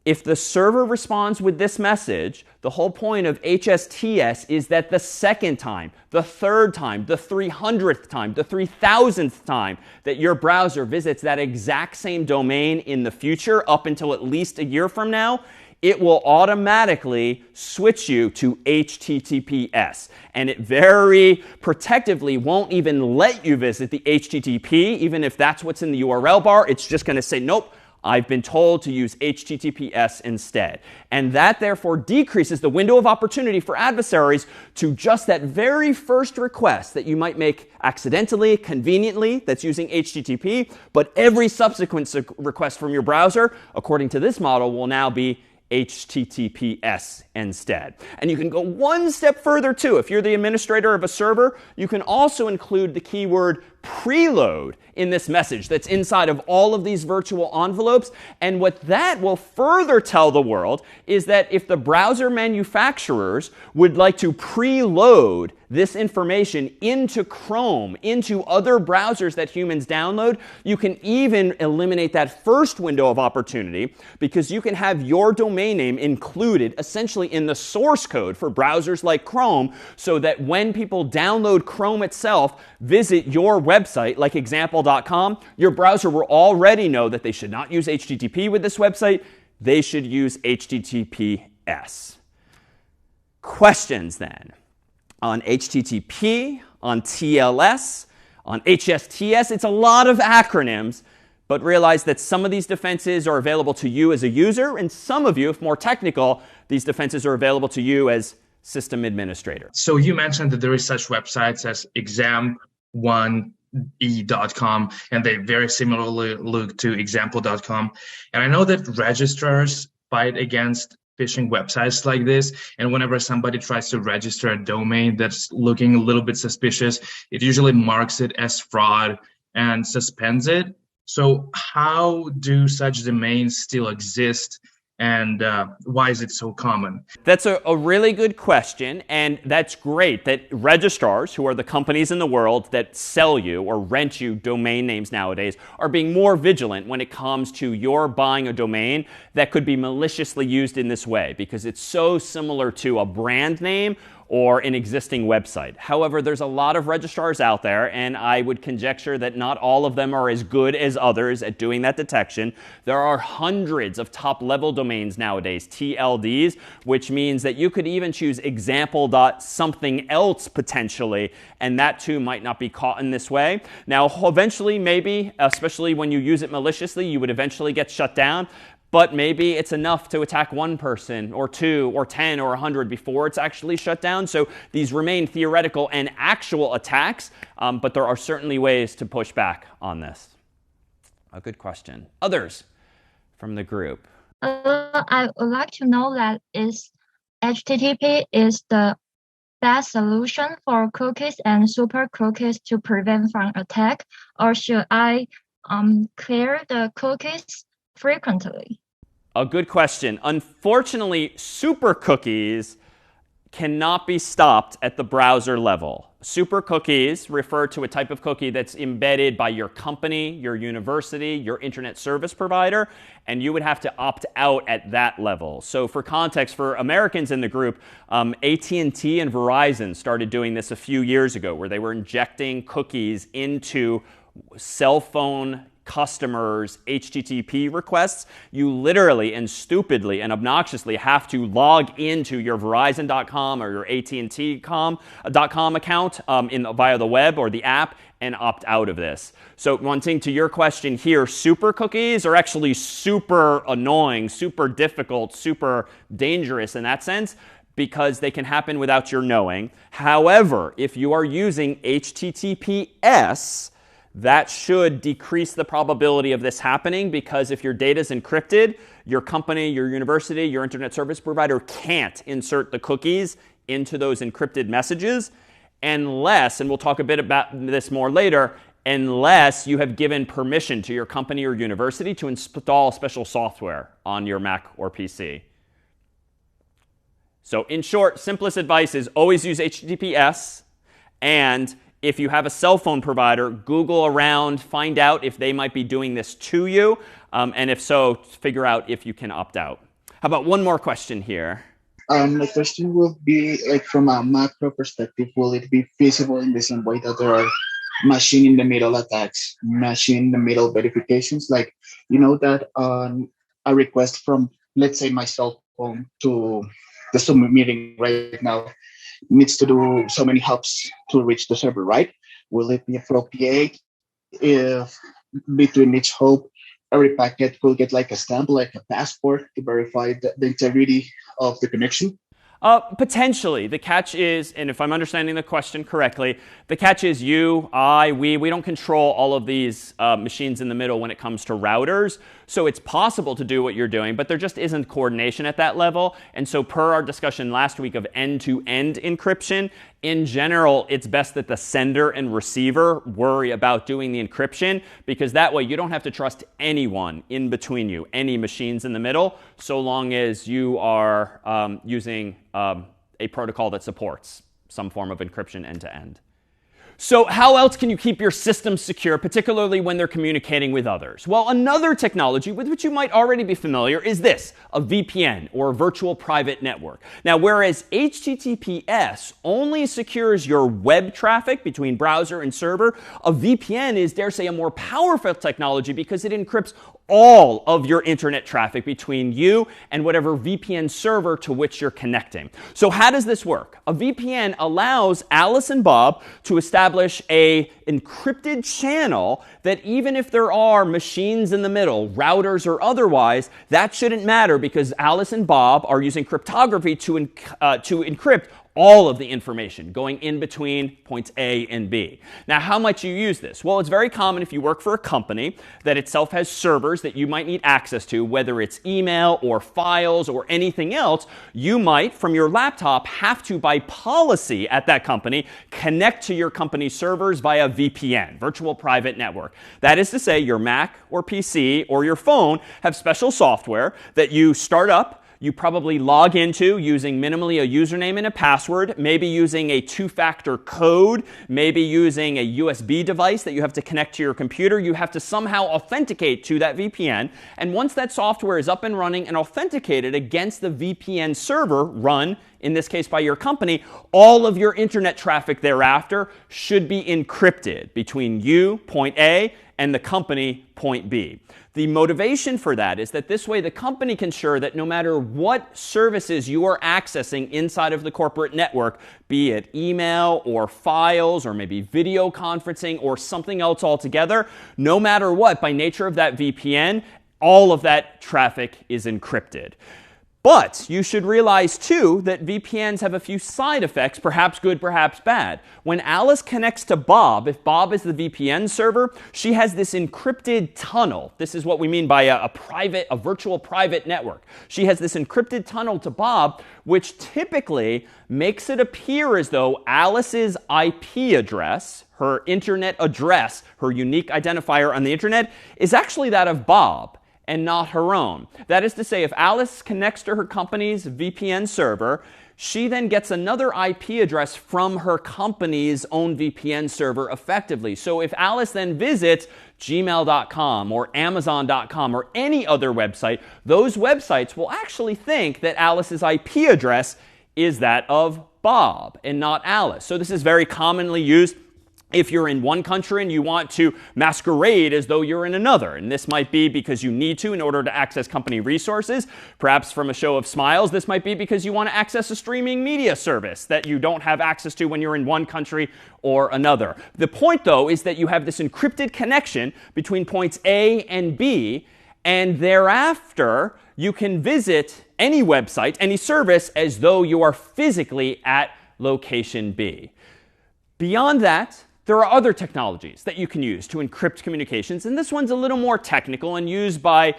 if the server responds with this message, the whole point of HSTS is that the second time, the third time, the 300th time, the 3000th time that your browser visits that exact same domain in the future, up until at least a year from now, it will automatically switch you to HTTPS. And it very protectively won't even let you visit the HTTP, even if that's what's in the URL bar. It's just going to say, nope, I've been told to use HTTPS instead. And that therefore decreases the window of opportunity for adversaries to just that very first request that you might make accidentally, conveniently, that's using HTTP. But every subsequent request from your browser, according to this model, will now be HTTPS instead. And you can go one step further too. If you're the administrator of a server, you can also include the keyword preload in this message that's inside of all of these virtual envelopes. And what that will further tell the world is that if the browser manufacturers would like to preload this information into Chrome, into other browsers that humans download, you can even eliminate that first window of opportunity, because you can have your domain name included essentially in the source code for browsers like Chrome, so that when people download Chrome itself, visit your website like example.com, your browser will already know that they should not use HTTP with this website. They should use HTTPS. Questions then on HTTP, on TLS, on HSTS? It's a lot of acronyms, but realize that some of these defenses are available to you as a user, and some of you, if more technical, these defenses are available to you as system administrator. So you mentioned that there is such websites as exam1e.com, and they very similarly look to example.com. And I know that registrars fight against phishing websites like this. And whenever somebody tries to register a domain that's looking a little bit suspicious, it usually marks it as fraud and suspends it. So how do such domains still exist? And why is it so common? That's a really good question, and that's great that registrars, who are the companies in the world that sell you or rent you domain names nowadays, are being more vigilant when it comes to your buying a domain that could be maliciously used in this way, because it's so similar to a brand name or an existing website. However, there's a lot of registrars out there, and I would conjecture that not all of them are as good as others at doing that detection. There are hundreds of top-level domains nowadays, TLDs, which means that you could even choose example.something else potentially, and that too might not be caught in this way. Now, eventually, maybe, especially when you use it maliciously, you would eventually get shut down. But maybe it's enough to attack one person or 2 or 10 or 100 before it's actually shut down. So these remain theoretical and actual attacks, but there are certainly ways to push back on this. A good question. Others from the group? I would like to know that is HTTP is the best solution for cookies and super cookies to prevent from attack, or should I clear the cookies frequently? A good question. Unfortunately, super cookies cannot be stopped at the browser level. Super cookies refer to a type of cookie that's embedded by your company, your university, your internet service provider, and you would have to opt out at that level. So for context, for Americans in the group, AT&T and Verizon started doing this a few years ago, where they were injecting cookies into cell phone customers' HTTP requests. You literally and stupidly and obnoxiously have to log into your Verizon.com or your AT&T.com account via the web or the app and opt out of this. So one thing to your question here, super cookies are actually super annoying, super difficult, super dangerous in that sense, because they can happen without your knowing. However, if you are using HTTPS, that should decrease the probability of this happening, because if your data is encrypted, your company, your university, your internet service provider can't insert the cookies into those encrypted messages unless, and we'll talk a bit about this more later, unless you have given permission to your company or university to install special software on your Mac or PC. So in short, simplest advice is always use HTTPS, and if you have a cell phone provider, Google around, find out if they might be doing this to you, and if so, figure out if you can opt out. How about one more question here? My question will be, like, from a macro perspective, will it be feasible in the same way that there are machine-in-the-middle attacks, machine-in-the-middle verifications? Like, you know that a request from, let's say, my cell phone to the Zoom meeting right now needs to do so many hops to reach the server, right? Will it be appropriate if between each hop, every packet will get like a stamp, like a passport to verify the integrity of the connection? Potentially. The catch is, and if I'm understanding the question correctly, the catch is you, I, we don't control all of these machines in the middle when it comes to routers. So it's possible to do what you're doing, but there just isn't coordination at that level. And so per our discussion last week of end-to-end encryption, in general, it's best that the sender and receiver worry about doing the encryption, because that way you don't have to trust anyone in between you, any machines in the middle, so long as you are using a protocol that supports some form of encryption end-to-end. So how else can you keep your systems secure, particularly when they're communicating with others? Well, another technology with which you might already be familiar is this, a VPN, or a virtual private network. Now, whereas HTTPS only secures your web traffic between browser and server, a VPN is, dare say, a more powerful technology because it encrypts all of your internet traffic between you and whatever VPN server to which you're connecting. So how does this work? A VPN allows Alice and Bob to establish an encrypted channel that even if there are machines in the middle, routers or otherwise, that shouldn't matter because Alice and Bob are using cryptography to encrypt all of the information going in between points A and B. Now, how might you use this? Well, it's very common if you work for a company that itself has servers that you might need access to, whether it's email or files or anything else. You might, from your laptop, have to, by policy at that company, connect to your company's servers via VPN, virtual private network. That is to say, your Mac or PC or your phone have special software that you start up. You probably log into using minimally a username and a password, maybe using a two-factor code, maybe using a USB device that you have to connect to your computer. You have to somehow authenticate to that VPN. And once that software is up and running and authenticated against the VPN server run, in this case by your company, all of your internet traffic thereafter should be encrypted between you, point A, and the company, point B. The motivation for that is that this way the company can ensure that no matter what services you are accessing inside of the corporate network, be it email or files or maybe video conferencing or something else altogether, no matter what, by nature of that VPN, all of that traffic is encrypted. But you should realize, too, that VPNs have a few side effects, perhaps good, perhaps bad. When Alice connects to Bob, if Bob is the VPN server, she has this encrypted tunnel. This is what we mean by a virtual private network. She has this encrypted tunnel to Bob, which typically makes it appear as though Alice's IP address, her internet address, her unique identifier on the internet, is actually that of Bob and not her own. That is to say, if Alice connects to her company's VPN server, she then gets another IP address from her company's own VPN server effectively. So if Alice then visits gmail.com or amazon.com or any other website, those websites will actually think that Alice's IP address is that of Bob and not Alice. So this is very commonly used if you're in one country and you want to masquerade as though you're in another. And this might be because you need to in order to access company resources. Perhaps from a show of smiles, this might be because you want to access a streaming media service that you don't have access to when you're in one country or another. The point, though, is that you have this encrypted connection between points A and B, and thereafter you can visit any website, any service, as though you are physically at location B. Beyond that, there are other technologies that you can use to encrypt communications, and this one's a little more technical and used by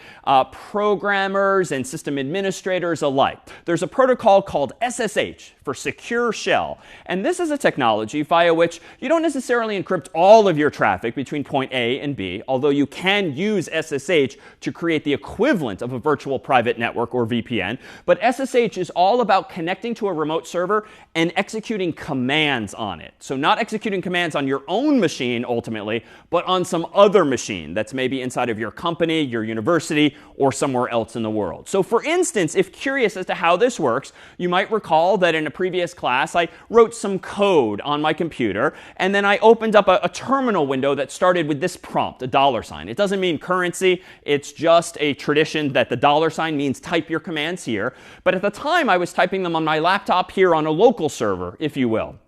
programmers and system administrators alike. There's a protocol called SSH for Secure Shell, and this is a technology via which you don't necessarily encrypt all of your traffic between point A and B, although you can use SSH to create the equivalent of a virtual private network or VPN. But SSH is all about connecting to a remote server and executing commands on it. So not executing commands on your own machine ultimately, but on some other machine that's maybe inside of your company, your university, or somewhere else in the world. So for instance, if curious as to how this works, you might recall that in a previous class I wrote some code on my computer, and then I opened up a terminal window that started with this prompt, a $sign. It doesn't mean currency, it's just a tradition that the $sign means type your commands here. But at the time I was typing them on my laptop here on a local server, if you will.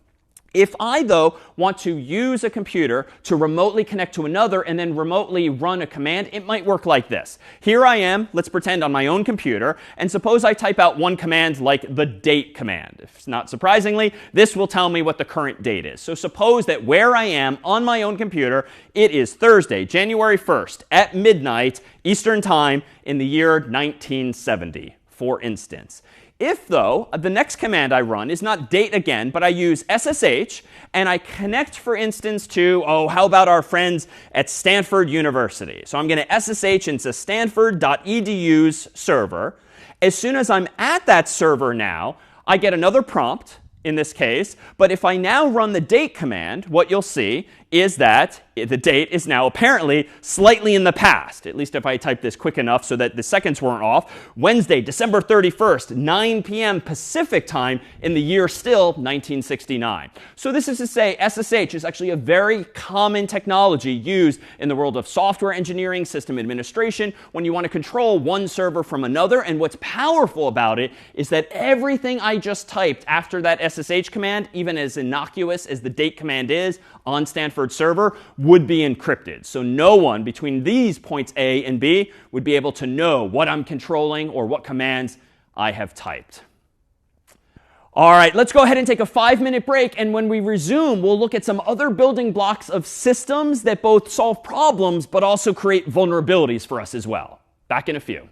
If I, though, want to use a computer to remotely connect to another and then remotely run a command, it might work like this. Here I am, let's pretend on my own computer, and suppose I type out one command like the date command. If not surprisingly, this will tell me what the current date is. So suppose that where I am on my own computer, it is Thursday, January 1st at midnight Eastern Time in the year 1970, for instance. If, though, the next command I run is not date again, but I use SSH, and I connect, for instance, to, how about our friends at Stanford University? So I'm going to SSH into stanford.edu's server. As soon as I'm at that server now, I get another prompt in this case. But if I now run the date command, what you'll see is that the date is now apparently slightly in the past, at least if I type this quick enough so that the seconds weren't off. Wednesday, December 31st, 9 p.m. Pacific time in the year still 1969. So this is to say SSH is actually a very common technology used in the world of software engineering, system administration, when you want to control one server from another. And what's powerful about it is that everything I just typed after that SSH command, even as innocuous as the date command is on Stanford's server, would be encrypted. So no one between these points A and B would be able to know what I'm controlling or what commands I have typed. All right, let's go ahead and take a 5-minute break. And when we resume, we'll look at some other building blocks of systems that both solve problems but also create vulnerabilities for us as well. Back in a few.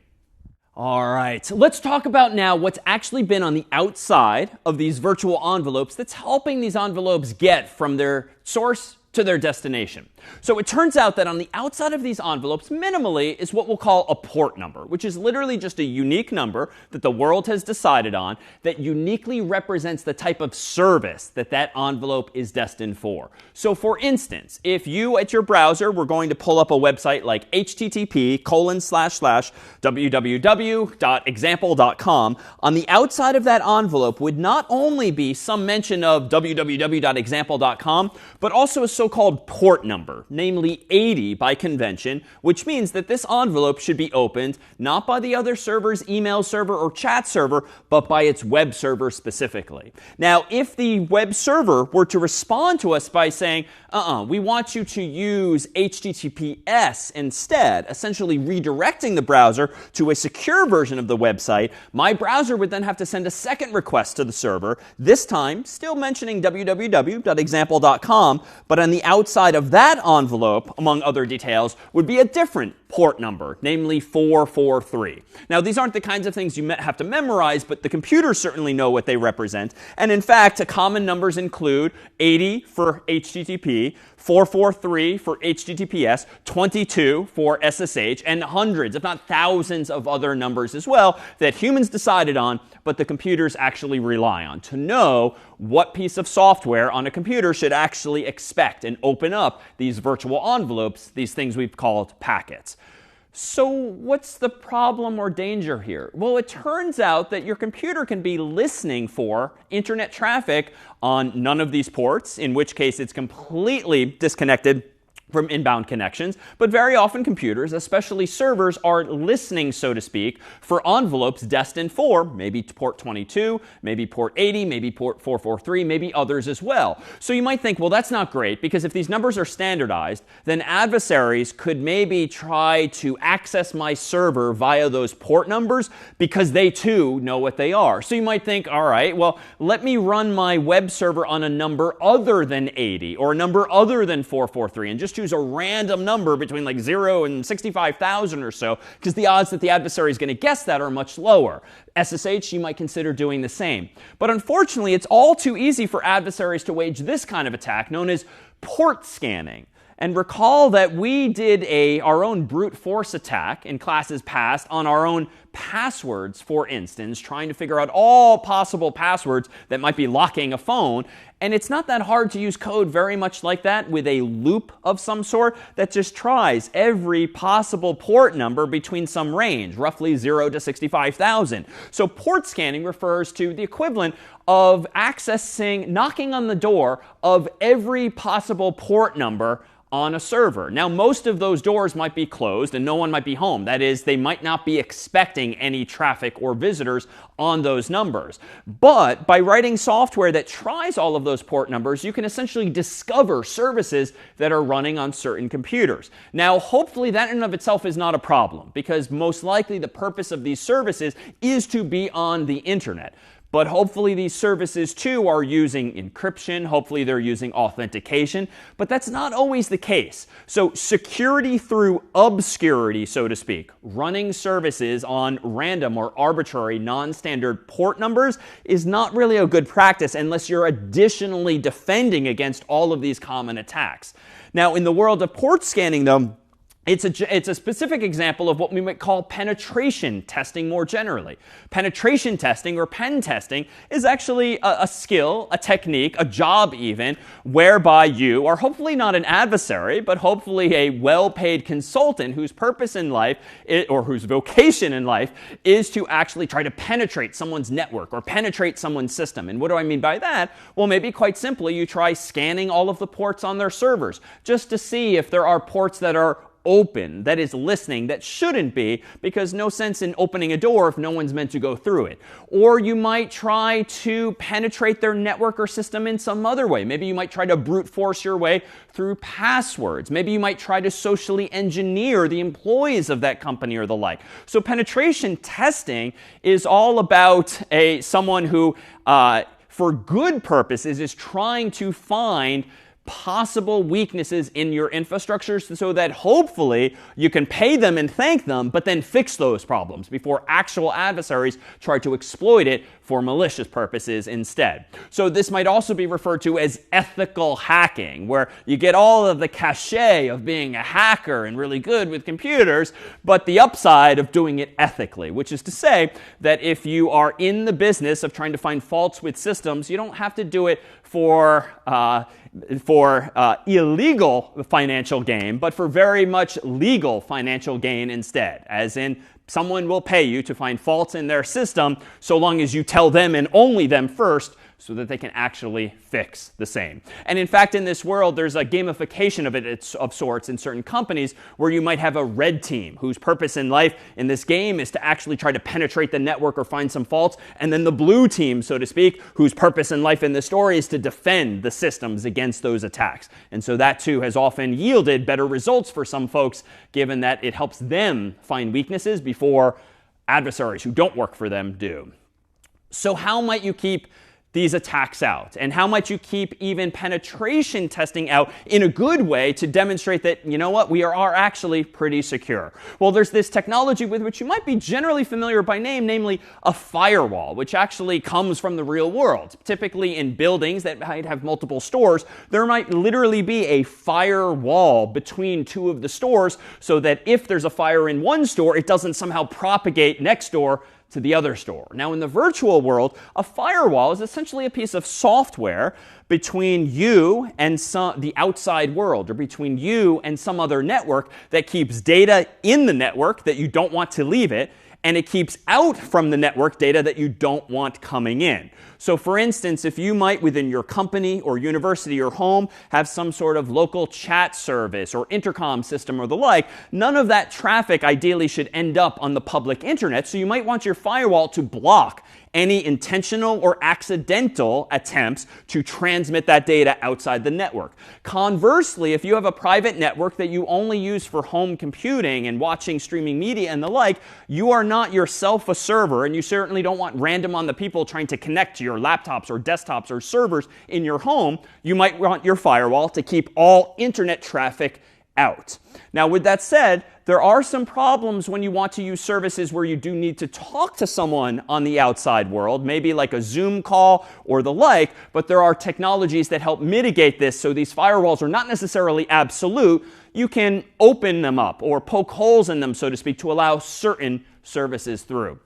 All right, so let's talk about now what's actually been on the outside of these virtual envelopes that's helping these envelopes get from their source to their destination. So it turns out that on the outside of these envelopes, minimally, is what we'll call a port number, which is literally just a unique number that the world has decided on that uniquely represents the type of service that that envelope is destined for. So for instance, if you at your browser were going to pull up a website like http://www.example.com, on the outside of that envelope would not only be some mention of www.example.com, but also a so-called port number, namely 80 by convention, which means that this envelope should be opened not by the other server's email server or chat server, but by its web server specifically. Now, if the web server were to respond to us by saying, we want you to use HTTPS instead, essentially redirecting the browser to a secure version of the website, my browser would then have to send a second request to the server, this time still mentioning www.example.com, but on the outside of that envelope, among other details, would be a different port number, namely 443. Now, these aren't the kinds of things you have to memorize, but the computers certainly know what they represent. And in fact, common numbers include 80 for HTTP, 443 for HTTPS, 22 for SSH, and hundreds, if not thousands, of other numbers as well that humans decided on, but the computers actually rely on to know what piece of software on a computer should actually expect and open up these virtual envelopes, these things we've called packets. So what's the problem or danger here? Well, it turns out that your computer can be listening for internet traffic on none of these ports, in which case it's completely disconnected from inbound connections. But very often computers, especially servers, are listening, so to speak, for envelopes destined for maybe port 22, maybe port 80, maybe port 443, maybe others as well. So you might think, well, that's not great, because if these numbers are standardized, then adversaries could maybe try to access my server via those port numbers because they too know what they are. So you might think, all right, well, let me run my web server on a number other than 80 or a number other than 443 and just choose a random number between like 0 and 65,000 or so, because the odds that the adversary is going to guess that are much lower. SSH, you might consider doing the same. But unfortunately, it's all too easy for adversaries to wage this kind of attack known as port scanning. And recall that we did our own brute force attack in classes past on our own passwords, for instance, trying to figure out all possible passwords that might be locking a phone. And it's not that hard to use code very much like that with a loop of some sort that just tries every possible port number between some range, roughly 0 to 65,000. So port scanning refers to the equivalent of knocking on the door of every possible port number on a server. Now, most of those doors might be closed and no one might be home. That is, they might not be expecting any traffic or visitors on those numbers. But by writing software that tries all of those port numbers, you can essentially discover services that are running on certain computers. Now, hopefully that in and of itself is not a problem, because most likely the purpose of these services is to be on the internet. But hopefully these services too are using encryption. Hopefully they're using authentication. But that's not always the case. So security through obscurity, so to speak, running services on random or arbitrary non-standard port numbers is not really a good practice unless you're additionally defending against all of these common attacks. Now, in the world of port scanning, though, It's a specific example of what we might call penetration testing more generally. Penetration testing, or pen testing, is actually a skill, a technique, a job even, whereby you are hopefully not an adversary, but hopefully a well-paid consultant whose purpose in life, or whose vocation in life, is to actually try to penetrate someone's network or penetrate someone's system. And what do I mean by that? Well, maybe quite simply, you try scanning all of the ports on their servers just to see if there are ports that are open, that is listening, that shouldn't be, because no sense in opening a door if no one's meant to go through it. Or you might try to penetrate their network or system in some other way. Maybe you might try to brute force your way through passwords. Maybe you might try to socially engineer the employees of that company or the like. So penetration testing is all about someone who, for good purposes, is trying to find possible weaknesses in your infrastructure so that hopefully you can pay them and thank them, but then fix those problems before actual adversaries try to exploit it for malicious purposes instead. So this might also be referred to as ethical hacking, where you get all of the cachet of being a hacker and really good with computers, but the upside of doing it ethically, which is to say that if you are in the business of trying to find faults with systems, you don't have to do it for illegal financial gain, but for very much legal financial gain instead, as in someone will pay you to find faults in their system so long as you tell them and only them first so that they can actually fix the same. And in fact, in this world, there's a gamification of it of sorts in certain companies where you might have a red team whose purpose in life in this game is to actually try to penetrate the network or find some faults, and then the blue team, so to speak, whose purpose in life in the story is to defend the systems against those attacks. And so that too has often yielded better results for some folks, given that it helps them find weaknesses before adversaries who don't work for them do. So how might you keep these attacks out? And how might you keep even penetration testing out in a good way to demonstrate that, you know what, we are actually pretty secure? Well, there's this technology with which you might be generally familiar by name, namely a firewall, which actually comes from the real world. Typically in buildings that might have multiple stores, there might literally be a firewall between two of the stores so that if there's a fire in one store, it doesn't somehow propagate next door to the other store. Now, in the virtual world, a firewall is essentially a piece of software between you and the outside world, or between you and some other network that keeps data in the network that you don't want to leave it, and it keeps out from the network data that you don't want coming in. So for instance, if you might within your company or university or home have some sort of local chat service or intercom system or the like, none of that traffic ideally should end up on the public internet. So you might want your firewall to block any intentional or accidental attempts to transmit that data outside the network. Conversely, if you have a private network that you only use for home computing and watching streaming media and the like, you are not yourself a server, and you certainly don't want random on the people trying to connect to your laptops or desktops or servers in your home. You might want your firewall to keep all internet traffic out. Now, with that said, there are some problems when you want to use services where you do need to talk to someone on the outside world, maybe like a Zoom call or the like, but there are technologies that help mitigate this, so these firewalls are not necessarily absolute. You can open them up or poke holes in them, so to speak, to allow certain services through.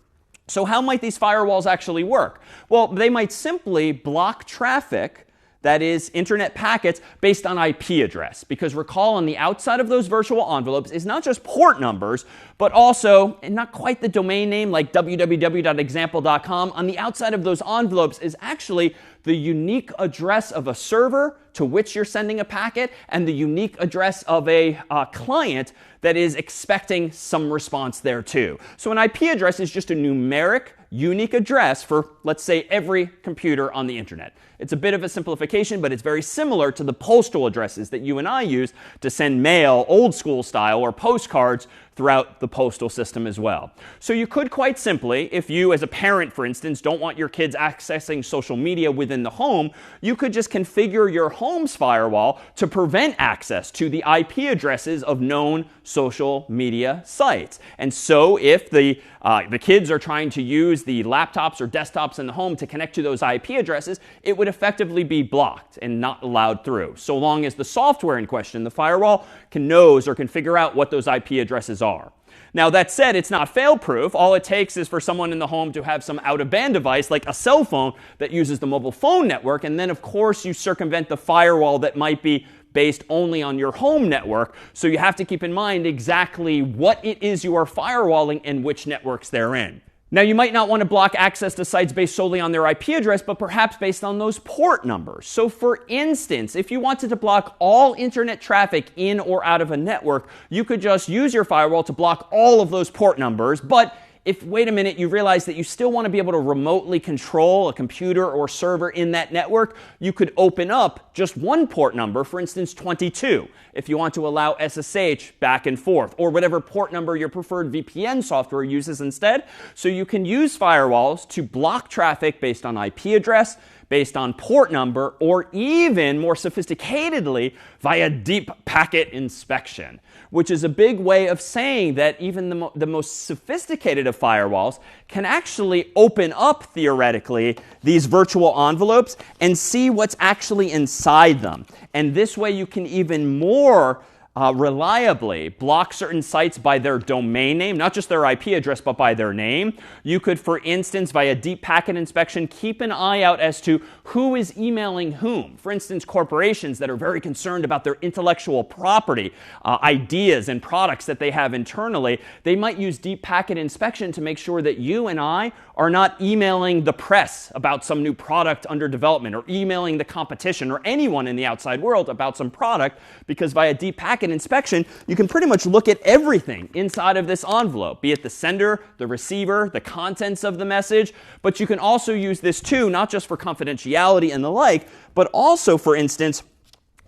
So how might these firewalls actually work? Well, they might simply block traffic, that is, internet packets based on IP address. Because recall, on the outside of those virtual envelopes is not just port numbers, but also, and not quite the domain name like www.example.com, on the outside of those envelopes is actually the unique address of a server to which you're sending a packet, and the unique address of a client that is expecting some response there too. So an IP address is just a numeric, unique address for, let's say, every computer on the internet. It's a bit of a simplification, but it's very similar to the postal addresses that you and I use to send mail, old school style, or postcards throughout the postal system as well. So you could quite simply, if you as a parent, for instance, don't want your kids accessing social media within the home, you could just configure your home's firewall to prevent access to the IP addresses of known social media sites. And so if the kids are trying to use the laptops or desktops in the home to connect to those IP addresses, it would effectively be blocked and not allowed through, so long as the software in question, the firewall, knows or can figure out what those IP addresses are. Now, that said, it's not fail-proof. All it takes is for someone in the home to have some out-of-band device, like a cell phone, that uses the mobile phone network. And then, of course, you circumvent the firewall that might be based only on your home network. So you have to keep in mind exactly what it is you are firewalling and which networks they're in. Now, you might not want to block access to sites based solely on their IP address, but perhaps based on those port numbers. So for instance, if you wanted to block all internet traffic in or out of a network, you could just use your firewall to block all of those port numbers. But if, wait a minute, you realize that you still want to be able to remotely control a computer or server in that network, you could open up just one port number, for instance, 22, if you want to allow SSH back and forth, or whatever port number your preferred VPN software uses instead. So you can use firewalls to block traffic based on IP address, based on port number, or even more sophisticatedly via deep packet inspection, which is a big way of saying that even the most sophisticated of firewalls can actually open up, theoretically, these virtual envelopes and see what's actually inside them. And this way you can even more reliably block certain sites by their domain name, not just their IP address, but by their name. You could, for instance, via deep packet inspection, keep an eye out as to who is emailing whom. For instance, corporations that are very concerned about their intellectual property, ideas and products that they have internally, they might use deep packet inspection to make sure that you and I are not emailing the press about some new product under development, or emailing the competition or anyone in the outside world about some product, because via deep packet inspection, you can pretty much look at everything inside of this envelope, be it the sender, the receiver, the contents of the message. But you can also use this too, not just for confidentiality and the like, but also, for instance,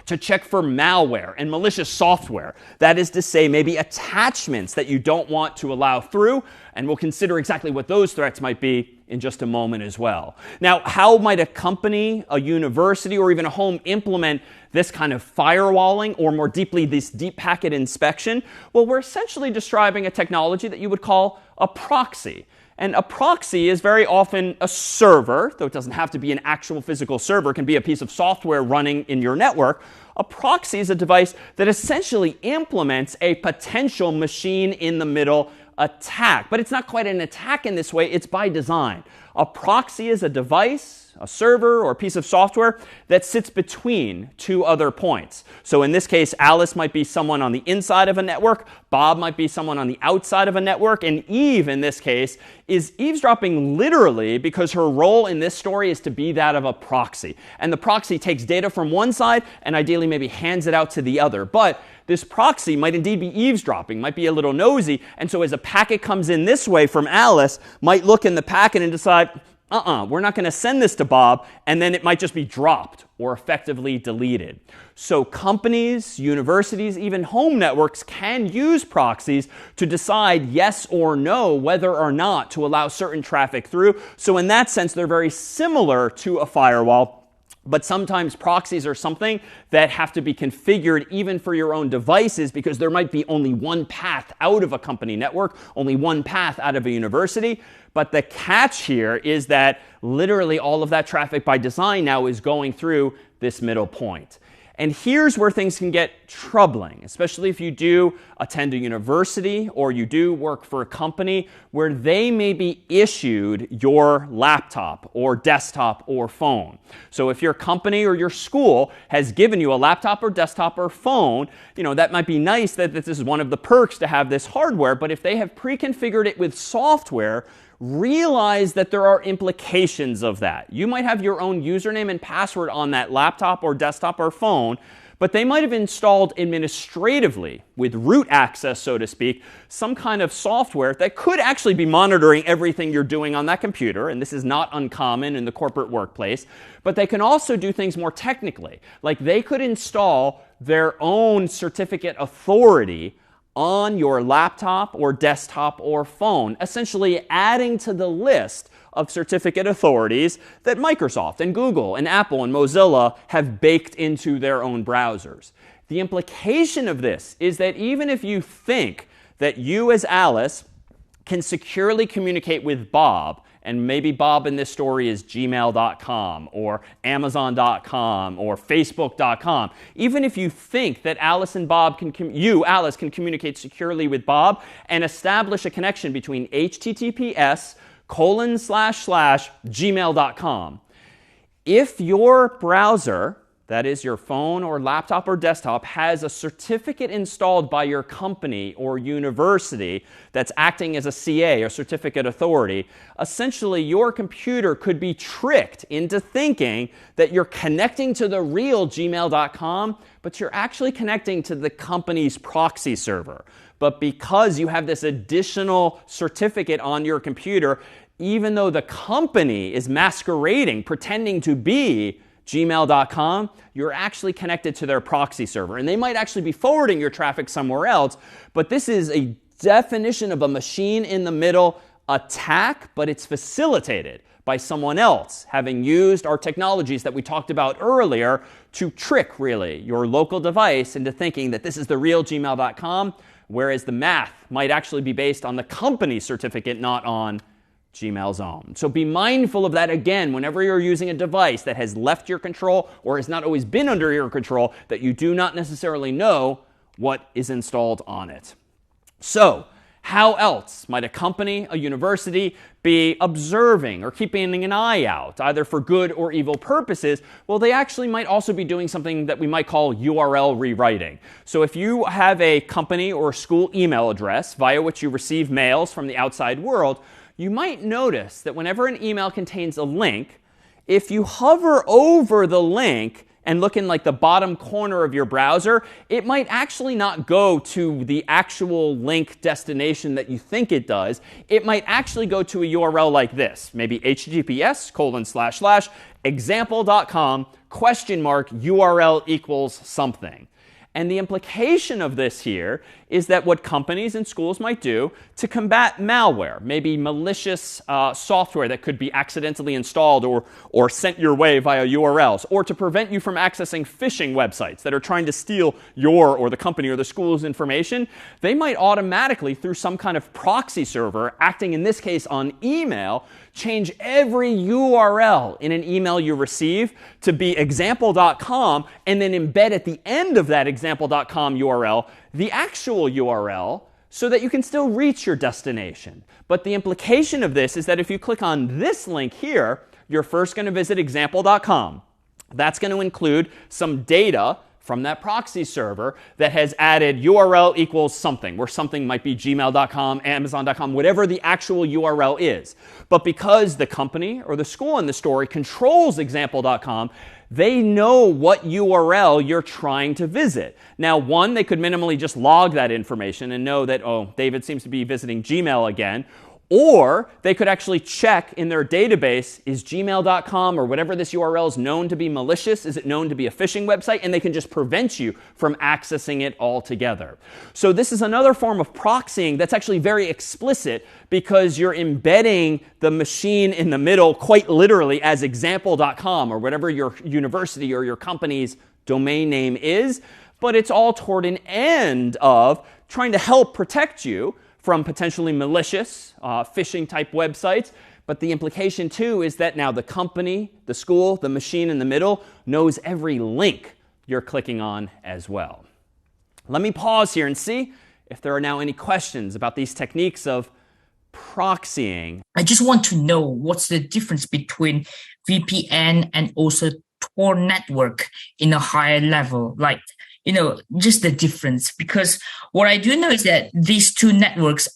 to check for malware and malicious software. That is to say, maybe attachments that you don't want to allow through. And we'll consider exactly what those threats might be in just a moment as well. Now, how might a company, a university, or even a home implement this kind of firewalling, or more deeply, this deep packet inspection? Well, we're essentially describing a technology that you would call a proxy. And a proxy is very often a server, though it doesn't have to be an actual physical server. It can be a piece of software running in your network. A proxy is a device that essentially implements a potential machine-in-the-middle attack. But it's not quite an attack in this way. It's by design. A proxy is a device, a server, or a piece of software that sits between two other points. So in this case, Alice might be someone on the inside of a network, Bob might be someone on the outside of a network, and Eve, in this case, is eavesdropping literally because her role in this story is to be that of a proxy. And the proxy takes data from one side and ideally maybe hands it out to the other. But this proxy might indeed be eavesdropping, might be a little nosy, and so as a packet comes in this way from Alice, might look in the packet and decide, we're not going to send this to Bob, and then it might just be dropped or effectively deleted. So companies, universities, even home networks can use proxies to decide yes or no whether or not to allow certain traffic through. So in that sense, they're very similar to a firewall. But sometimes proxies are something that have to be configured even for your own devices, because there might be only one path out of a company network, only one path out of a university. But the catch here is that literally all of that traffic by design now is going through this middle point. And here's where things can get troubling, especially if you do attend a university or you do work for a company where they may be issued your laptop or desktop or phone. So if your company or your school has given you a laptop or desktop or phone, that might be nice that this is one of the perks to have this hardware. But if they have pre-configured it with software, realize that there are implications of that. You might have your own username and password on that laptop or desktop or phone, but they might have installed administratively, with root access, so to speak, some kind of software that could actually be monitoring everything you're doing on that computer, and this is not uncommon in the corporate workplace. But they can also do things more technically, like they could install their own certificate authority on your laptop or desktop or phone, essentially adding to the list of certificate authorities that Microsoft and Google and Apple and Mozilla have baked into their own browsers. The implication of this is that even if you think that you as Alice can securely communicate with Bob, and maybe Bob in this story is gmail.com or amazon.com or facebook.com. Even if you think that Alice and Bob Alice, can communicate securely with Bob and establish a connection between https://gmail.com. If your browser, that is your phone or laptop or desktop, has a certificate installed by your company or university that's acting as a CA, or certificate authority, essentially your computer could be tricked into thinking that you're connecting to the real gmail.com, but you're actually connecting to the company's proxy server. But because you have this additional certificate on your computer, even though the company is masquerading, pretending to be gmail.com, you're actually connected to their proxy server. And they might actually be forwarding your traffic somewhere else, but this is a definition of a machine in the middle attack, but it's facilitated by someone else having used our technologies that we talked about earlier to trick, really, your local device into thinking that this is the real gmail.com, whereas the math might actually be based on the company certificate, not on Gmail's own. So be mindful of that again whenever you're using a device that has left your control or has not always been under your control, that you do not necessarily know what is installed on it. So how else might a company, a university, be observing or keeping an eye out, either for good or evil purposes? Well, they actually might also be doing something that we might call URL rewriting. So if you have a company or school email address via which you receive mails from the outside world, you might notice that whenever an email contains a link, if you hover over the link and look in like the bottom corner of your browser, it might actually not go to the actual link destination that you think it does. It might actually go to a URL like this, maybe https://example.com URL equals something. And the implication of this here is that what companies and schools might do to combat malware, maybe malicious software that could be accidentally installed or sent your way via URLs, or to prevent you from accessing phishing websites that are trying to steal your or the company or the school's information, they might automatically, through some kind of proxy server, acting in this case on email, change every URL in an email you receive to be example.com, and then embed at the end of that example.com URL the actual URL so that you can still reach your destination. But the implication of this is that if you click on this link here, you're first going to visit example.com. That's going to include some data from that proxy server that has added URL equals something, where something might be gmail.com, amazon.com, whatever the actual URL is. But because the company or the school in the story controls example.com, they know what URL you're trying to visit. Now, one, they could minimally just log that information and know that, oh, David seems to be visiting Gmail again. Or they could actually check in their database, is gmail.com or whatever this URL is known to be malicious? Is it known to be a phishing website? And they can just prevent you from accessing it altogether. So this is another form of proxying that's actually very explicit, because you're embedding the machine in the middle quite literally as example.com or whatever your university or your company's domain name is. But it's all toward an end of trying to help protect you from potentially malicious phishing type websites. But the implication too is that now the company, the school, the machine in the middle knows every link you're clicking on as well. Let me pause here and see if there are now any questions about these techniques of proxying. I just want to know what's the difference between VPN and also Tor network in a higher level, like, just the difference. Because what I do know is that these two networks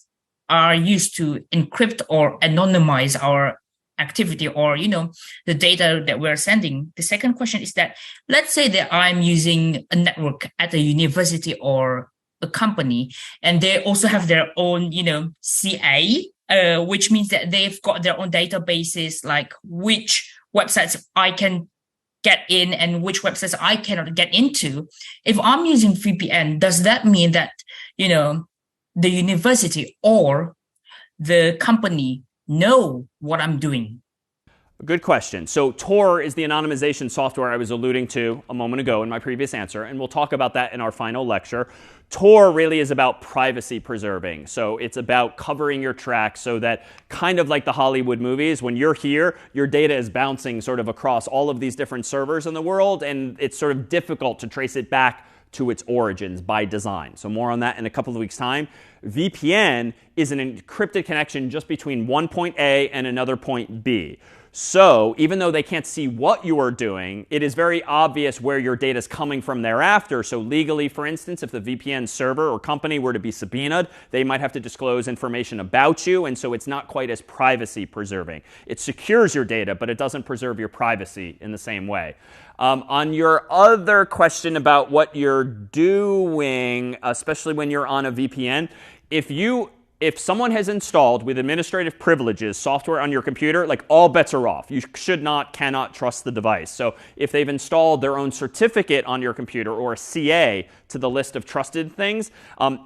are used to encrypt or anonymize our activity or, the data that we're sending. The second question is that, let's say that I'm using a network at a university or a company, and they also have their own, CA, which means that they've got their own databases, like which websites I can get in and which websites I cannot get into. If I'm using VPN, does that mean that, the university or the company know what I'm doing? Good question. So Tor is the anonymization software I was alluding to a moment ago in my previous answer, and we'll talk about that in our final lecture. Tor really is about privacy preserving. So it's about covering your tracks so that, kind of like the Hollywood movies, when you're here, your data is bouncing sort of across all of these different servers in the world, and it's sort of difficult to trace it back to its origins by design. So more on that in a couple of weeks' time. VPN is an encrypted connection just between one point A and another point B. So even though they can't see what you are doing, it is very obvious where your data is coming from thereafter. So legally, for instance, if the VPN server or company were to be subpoenaed, they might have to disclose information about you, and so it's not quite as privacy preserving. It secures your data, but it doesn't preserve your privacy in the same way. On your other question about what you're doing, especially when you're on a VPN, if someone has installed with administrative privileges software on your computer, like, all bets are off. You cannot trust the device. So if they've installed their own certificate on your computer or a CA to the list of trusted things,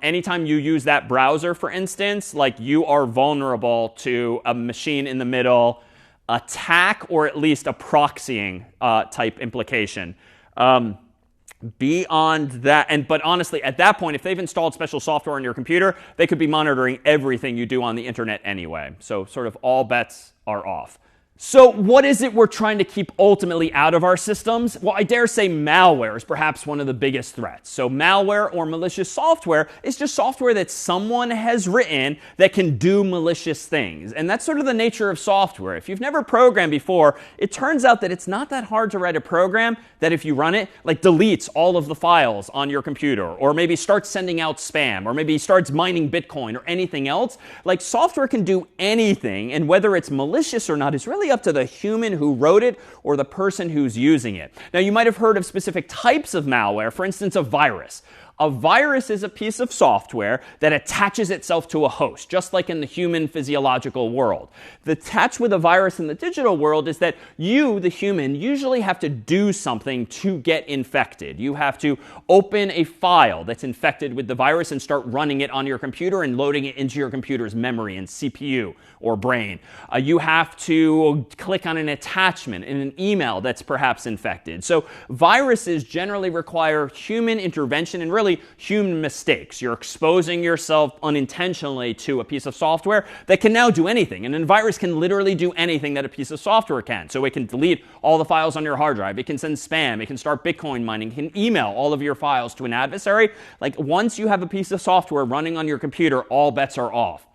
anytime you use that browser, for instance, like, you are vulnerable to a machine in the middle attack, or at least a proxying type implication. Beyond that, but honestly, at that point, if they've installed special software on your computer, they could be monitoring everything you do on the internet anyway. So sort of all bets are off. So what is it we're trying to keep ultimately out of our systems? Well, I dare say malware is perhaps one of the biggest threats. So malware or malicious software is just software that someone has written that can do malicious things. And that's sort of the nature of software. If you've never programmed before, it turns out that it's not that hard to write a program that, if you run it, like, deletes all of the files on your computer, or maybe starts sending out spam, or maybe starts mining Bitcoin or anything else. Like, software can do anything, and whether it's malicious or not is really up to the human who wrote it or the person who's using it. Now, you might have heard of specific types of malware, for instance, a virus. A virus is a piece of software that attaches itself to a host, just like in the human physiological world. The catch with a virus in the digital world is that you, the human, usually have to do something to get infected. You have to open a file that's infected with the virus and start running it on your computer and loading it into your computer's memory and CPU or brain. You have to click on an attachment in an email that's perhaps infected. So viruses generally require human intervention and really human mistakes. You're exposing yourself unintentionally to a piece of software that can now do anything. And a virus can literally do anything that a piece of software can. So it can delete all the files on your hard drive. It can send spam. It can start Bitcoin mining. It can email all of your files to an adversary. Like, once you have a piece of software running on your computer, all bets are off.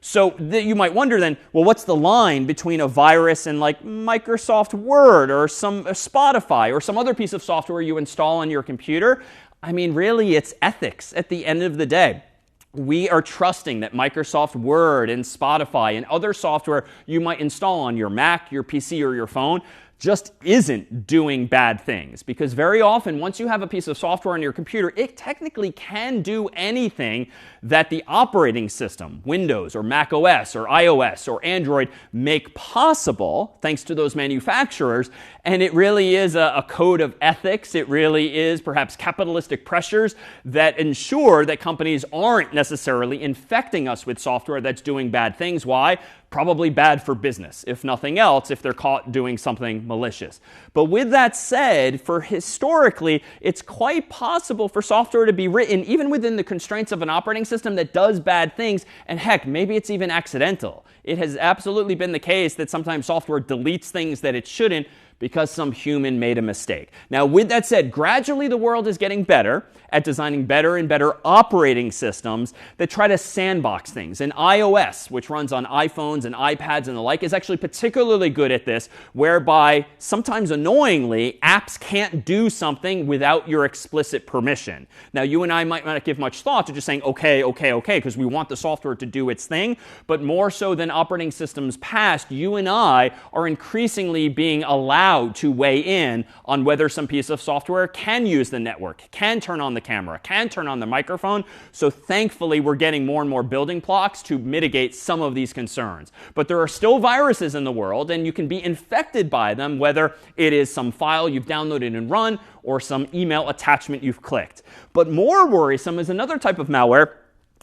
So you might wonder then, well, what's the line between a virus and, like, Microsoft Word or some Spotify or some other piece of software you install on your computer? I mean, really, it's ethics at the end of the day. We are trusting that Microsoft Word and Spotify and other software you might install on your Mac, your PC, or your phone just isn't doing bad things. Because very often, once you have a piece of software on your computer, it technically can do anything that the operating system, Windows or Mac OS or iOS or Android, make possible, thanks to those manufacturers. And it really is a code of ethics. It really is perhaps capitalistic pressures that ensure that companies aren't necessarily infecting us with software that's doing bad things. Why? Probably bad for business, if nothing else, if they're caught doing something malicious. But with that said, for historically, it's quite possible for software to be written even within the constraints of an operating system that does bad things, and heck, maybe it's even accidental. It has absolutely been the case that sometimes software deletes things that it shouldn't because some human made a mistake. Now, with that said, gradually the world is getting better at designing better and better operating systems that try to sandbox things. And iOS, which runs on iPhones and iPads and the like, is actually particularly good at this, whereby, sometimes annoyingly, apps can't do something without your explicit permission. Now, you and I might not give much thought to just saying, okay, because we want the software to do its thing. But more so than operating systems past, you and I are increasingly being allowed allowed to weigh in on whether some piece of software can use the network, can turn on the camera, can turn on the microphone. So thankfully, we're getting more and more building blocks to mitigate some of these concerns. But there are still viruses in the world, and you can be infected by them, whether it is some file you've downloaded and run or some email attachment you've clicked. But more worrisome is another type of malware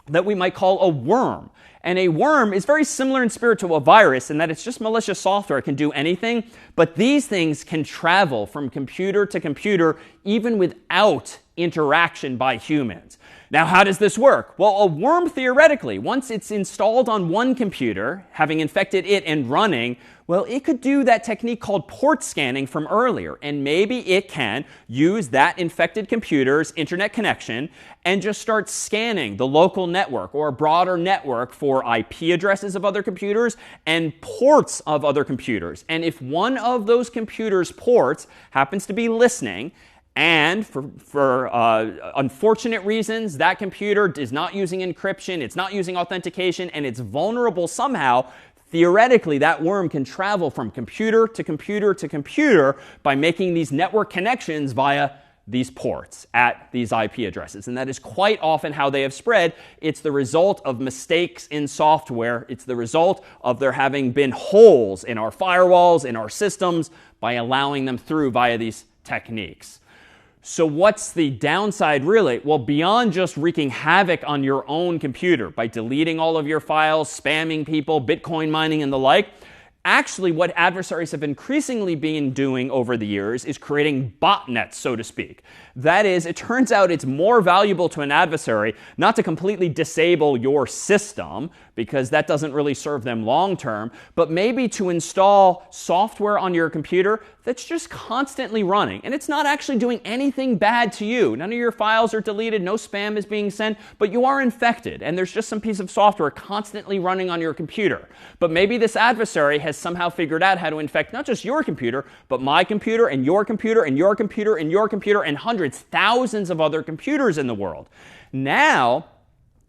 that we might call a worm. And a worm is very similar in spirit to a virus in that it's just malicious software. It can do anything. But these things can travel from computer to computer even without interaction by humans. Now, how does this work? Well, a worm, theoretically, once it's installed on one computer, having infected it and running, well, it could do that technique called port scanning from earlier. And maybe it can use that infected computer's internet connection and just start scanning the local network or a broader network for IP addresses of other computers and ports of other computers. And if one of those computers' ports happens to be listening, and for unfortunate reasons, that computer is not using encryption, it's not using authentication, and it's vulnerable somehow, theoretically, that worm can travel from computer to computer to computer by making these network connections via these ports at these IP addresses. And that is quite often how they have spread. It's the result of mistakes in software. It's the result of there having been holes in our firewalls, in our systems, by allowing them through via these techniques. So what's the downside, really? Well, beyond just wreaking havoc on your own computer by deleting all of your files, spamming people, Bitcoin mining, and the like, actually what adversaries have increasingly been doing over the years is creating botnets, so to speak. That is, it turns out it's more valuable to an adversary not to completely disable your system, because that doesn't really serve them long term, but maybe to install software on your computer that's just constantly running. And it's not actually doing anything bad to you. None of your files are deleted, no spam is being sent, but you are infected, and there's just some piece of software constantly running on your computer. But maybe this adversary has somehow figured out how to infect not just your computer, but my computer and your computer and your computer and your computer and hundreds, thousands of other computers in the world. Now,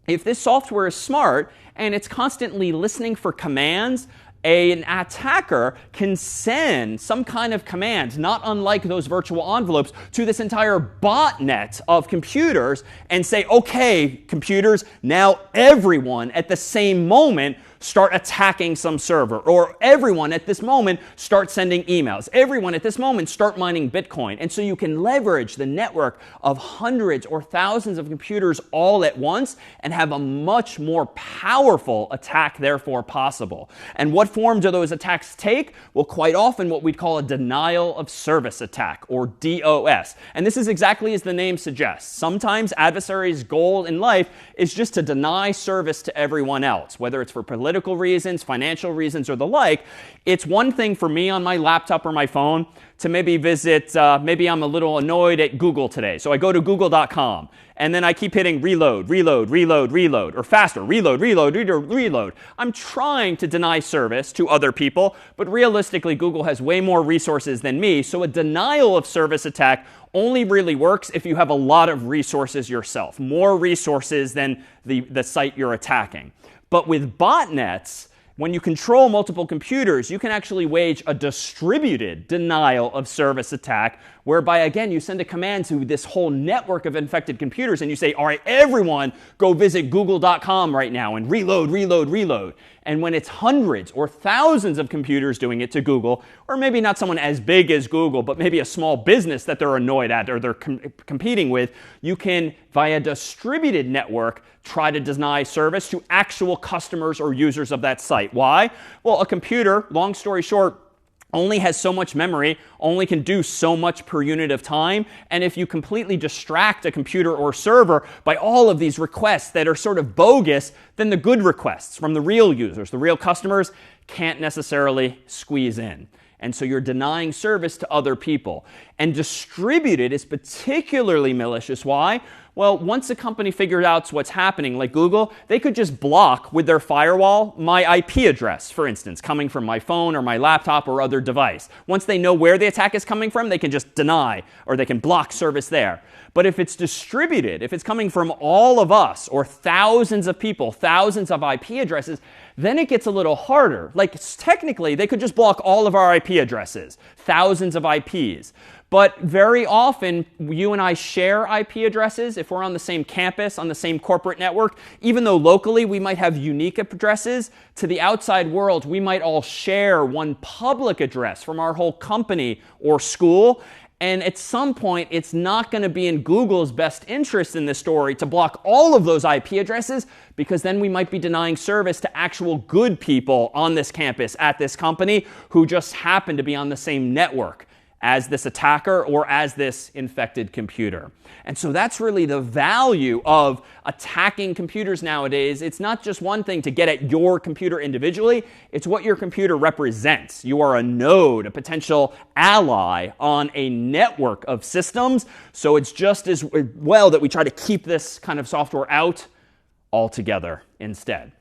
if this software is smart and it's constantly listening for commands, an attacker can send some kind of command, not unlike those virtual envelopes, to this entire botnet of computers and say, okay, computers, now everyone at the same moment start attacking some server, or everyone at this moment start sending emails. Everyone at this moment start mining Bitcoin. And so you can leverage the network of hundreds or thousands of computers all at once and have a much more powerful attack therefore possible. And what form do those attacks take? Well, quite often what we'd call a denial of service attack, or DOS. And this is exactly as the name suggests. Sometimes adversaries' goal in life is just to deny service to everyone else, whether it's for political reasons, financial reasons, or the like. It's one thing for me on my laptop or my phone to maybe visit, maybe I'm a little annoyed at Google today. So I go to google.com, and then I keep hitting reload, reload, reload, reload, or faster, reload, reload, reload, reload. I'm trying to deny service to other people, but realistically, Google has way more resources than me. So a denial of service attack only really works if you have a lot of resources yourself, more resources than the site you're attacking. But with botnets, when you control multiple computers, you can actually wage a distributed denial of service attack, whereby, again, you send a command to this whole network of infected computers, and you say, all right, everyone go visit google.com right now and reload, reload, reload. And when it's hundreds or thousands of computers doing it to Google, or maybe not someone as big as Google, but maybe a small business that they're annoyed at or they're competing with, you can, via distributed network, try to deny service to actual customers or users of that site. Why? Well, a computer, long story short, only has so much memory, only can do so much per unit of time. And if you completely distract a computer or server by all of these requests that are sort of bogus, then the good requests from the real users, the real customers, can't necessarily squeeze in. And so you're denying service to other people. And distributed is particularly malicious. Why? Well, once a company figures out what's happening, like Google, they could just block with their firewall my IP address, for instance, coming from my phone or my laptop or other device. Once they know where the attack is coming from, they can just deny, or they can block service there. But if it's distributed, if it's coming from all of us or thousands of people, thousands of IP addresses, then it gets a little harder. Like technically, they could just block all of our IP addresses, thousands of IPs. But very often, you and I share IP addresses if we're on the same campus, on the same corporate network. Even though locally we might have unique addresses, to the outside world, we might all share one public address from our whole company or school. And at some point, it's not going to be in Google's best interest in this story to block all of those IP addresses, because then we might be denying service to actual good people on this campus at this company who just happen to be on the same network as this attacker or as this infected computer. And so that's really the value of attacking computers nowadays. It's not just one thing to get at your computer individually. It's what your computer represents. You are a node, a potential ally on a network of systems. So it's just as well that we try to keep this kind of software out altogether instead.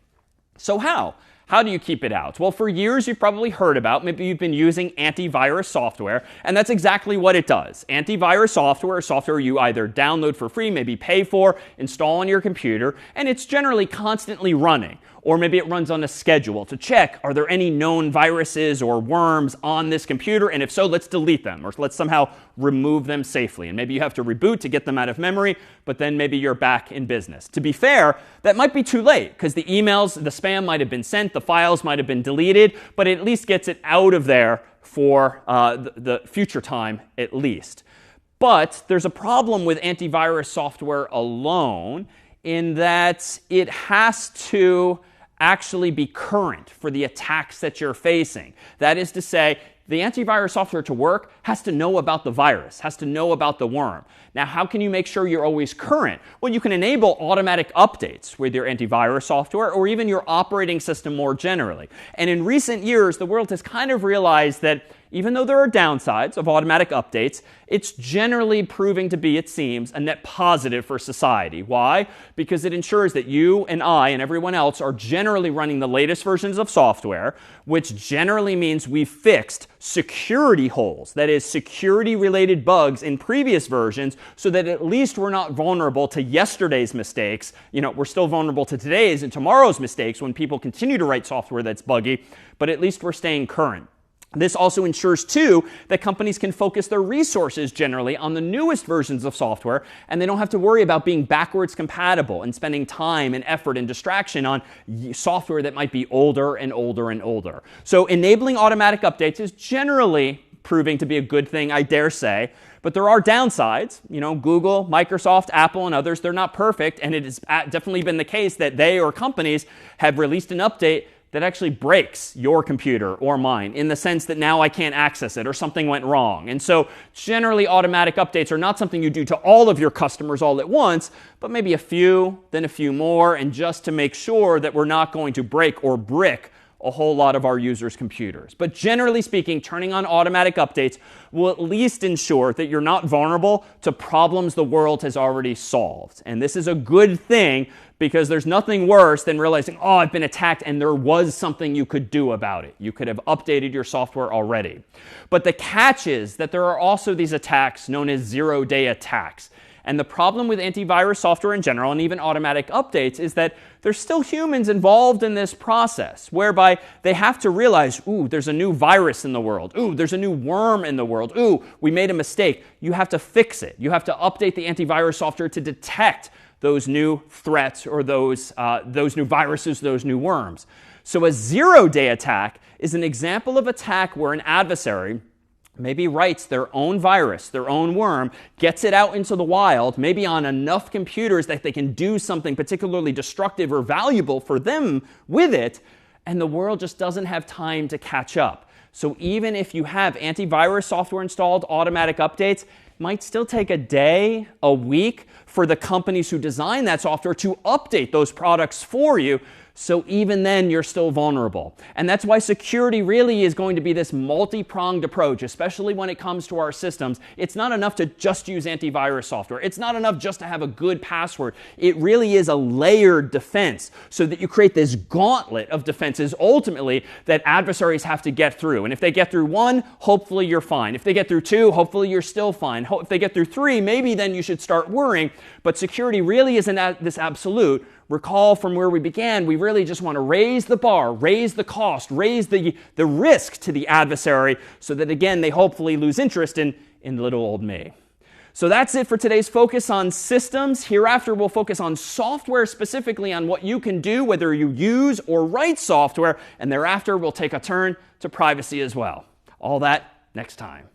So how? How do you keep it out? Well, for years you've probably heard about, maybe you've been using antivirus software, and that's exactly what it does. Antivirus software is software you either download for free, maybe pay for, install on your computer, and it's generally constantly running. Or maybe it runs on a schedule to check, are there any known viruses or worms on this computer? And if so, let's delete them, or let's somehow remove them safely. And maybe you have to reboot to get them out of memory, but then maybe you're back in business. To be fair, that might be too late, because the emails, the spam might have been sent, the files might have been deleted, but it at least gets it out of there for the future time at least. But there's a problem with antivirus software alone, in that it has to actually be current for the attacks that you're facing. That is to say, the antivirus software to work has to know about the virus, has to know about the worm. Now, how can you make sure you're always current? Well, you can enable automatic updates with your antivirus software or even your operating system more generally. And in recent years, the world has kind of realized that even though there are downsides of automatic updates, it's generally proving to be, it seems, a net positive for society. Why? Because it ensures that you and I and everyone else are generally running the latest versions of software, which generally means we've fixed security holes, that is, security-related bugs in previous versions, so that at least we're not vulnerable to yesterday's mistakes. You know, we're still vulnerable to today's and tomorrow's mistakes when people continue to write software that's buggy, but at least we're staying current. This also ensures, too, that companies can focus their resources generally on the newest versions of software, and they don't have to worry about being backwards compatible and spending time and effort and distraction on software that might be older and older and older. So enabling automatic updates is generally proving to be a good thing, I dare say. But there are downsides. You know, Google, Microsoft, Apple, and others, they're not perfect, and it has definitely been the case that they or companies have released an update that actually breaks your computer or mine, in the sense that now I can't access it or something went wrong. And so generally automatic updates are not something you do to all of your customers all at once, but maybe a few, then a few more, and just to make sure that we're not going to break or brick a whole lot of our users' computers. But generally speaking, turning on automatic updates will at least ensure that you're not vulnerable to problems the world has already solved. And this is a good thing, because there's nothing worse than realizing, oh, I've been attacked and there was something you could do about it. You could have updated your software already. But the catch is that there are also these attacks known as zero-day attacks. And the problem with antivirus software in general, and even automatic updates, is that there's still humans involved in this process, whereby they have to realize, ooh, there's a new virus in the world. Ooh, there's a new worm in the world. Ooh, we made a mistake. You have to fix it. You have to update the antivirus software to detect those new threats or those new viruses, those new worms. So a zero-day attack is an example of attack where an adversary maybe writes their own virus, their own worm, gets it out into the wild, maybe on enough computers that they can do something particularly destructive or valuable for them with it, and the world just doesn't have time to catch up. So even if you have antivirus software installed, automatic updates, it might still take a day, a week for the companies who design that software to update those products for you, So even then, you're still vulnerable. And that's why security really is going to be this multi-pronged approach, especially when it comes to our systems. It's not enough to just use antivirus software. It's not enough just to have a good password. It really is a layered defense so that you create this gauntlet of defenses ultimately that adversaries have to get through. And if they get through one, hopefully you're fine. If they get through two, hopefully you're still fine. If they get through three, maybe then you should start worrying. But security really isn't this absolute. Recall from where we began, we really just want to raise the bar, raise the cost, raise the risk to the adversary so that, again, they hopefully lose interest in little old me. So that's it for today's focus on systems. Hereafter, we'll focus on software, specifically on what you can do, whether you use or write software. And thereafter, we'll take a turn to privacy as well. All that next time.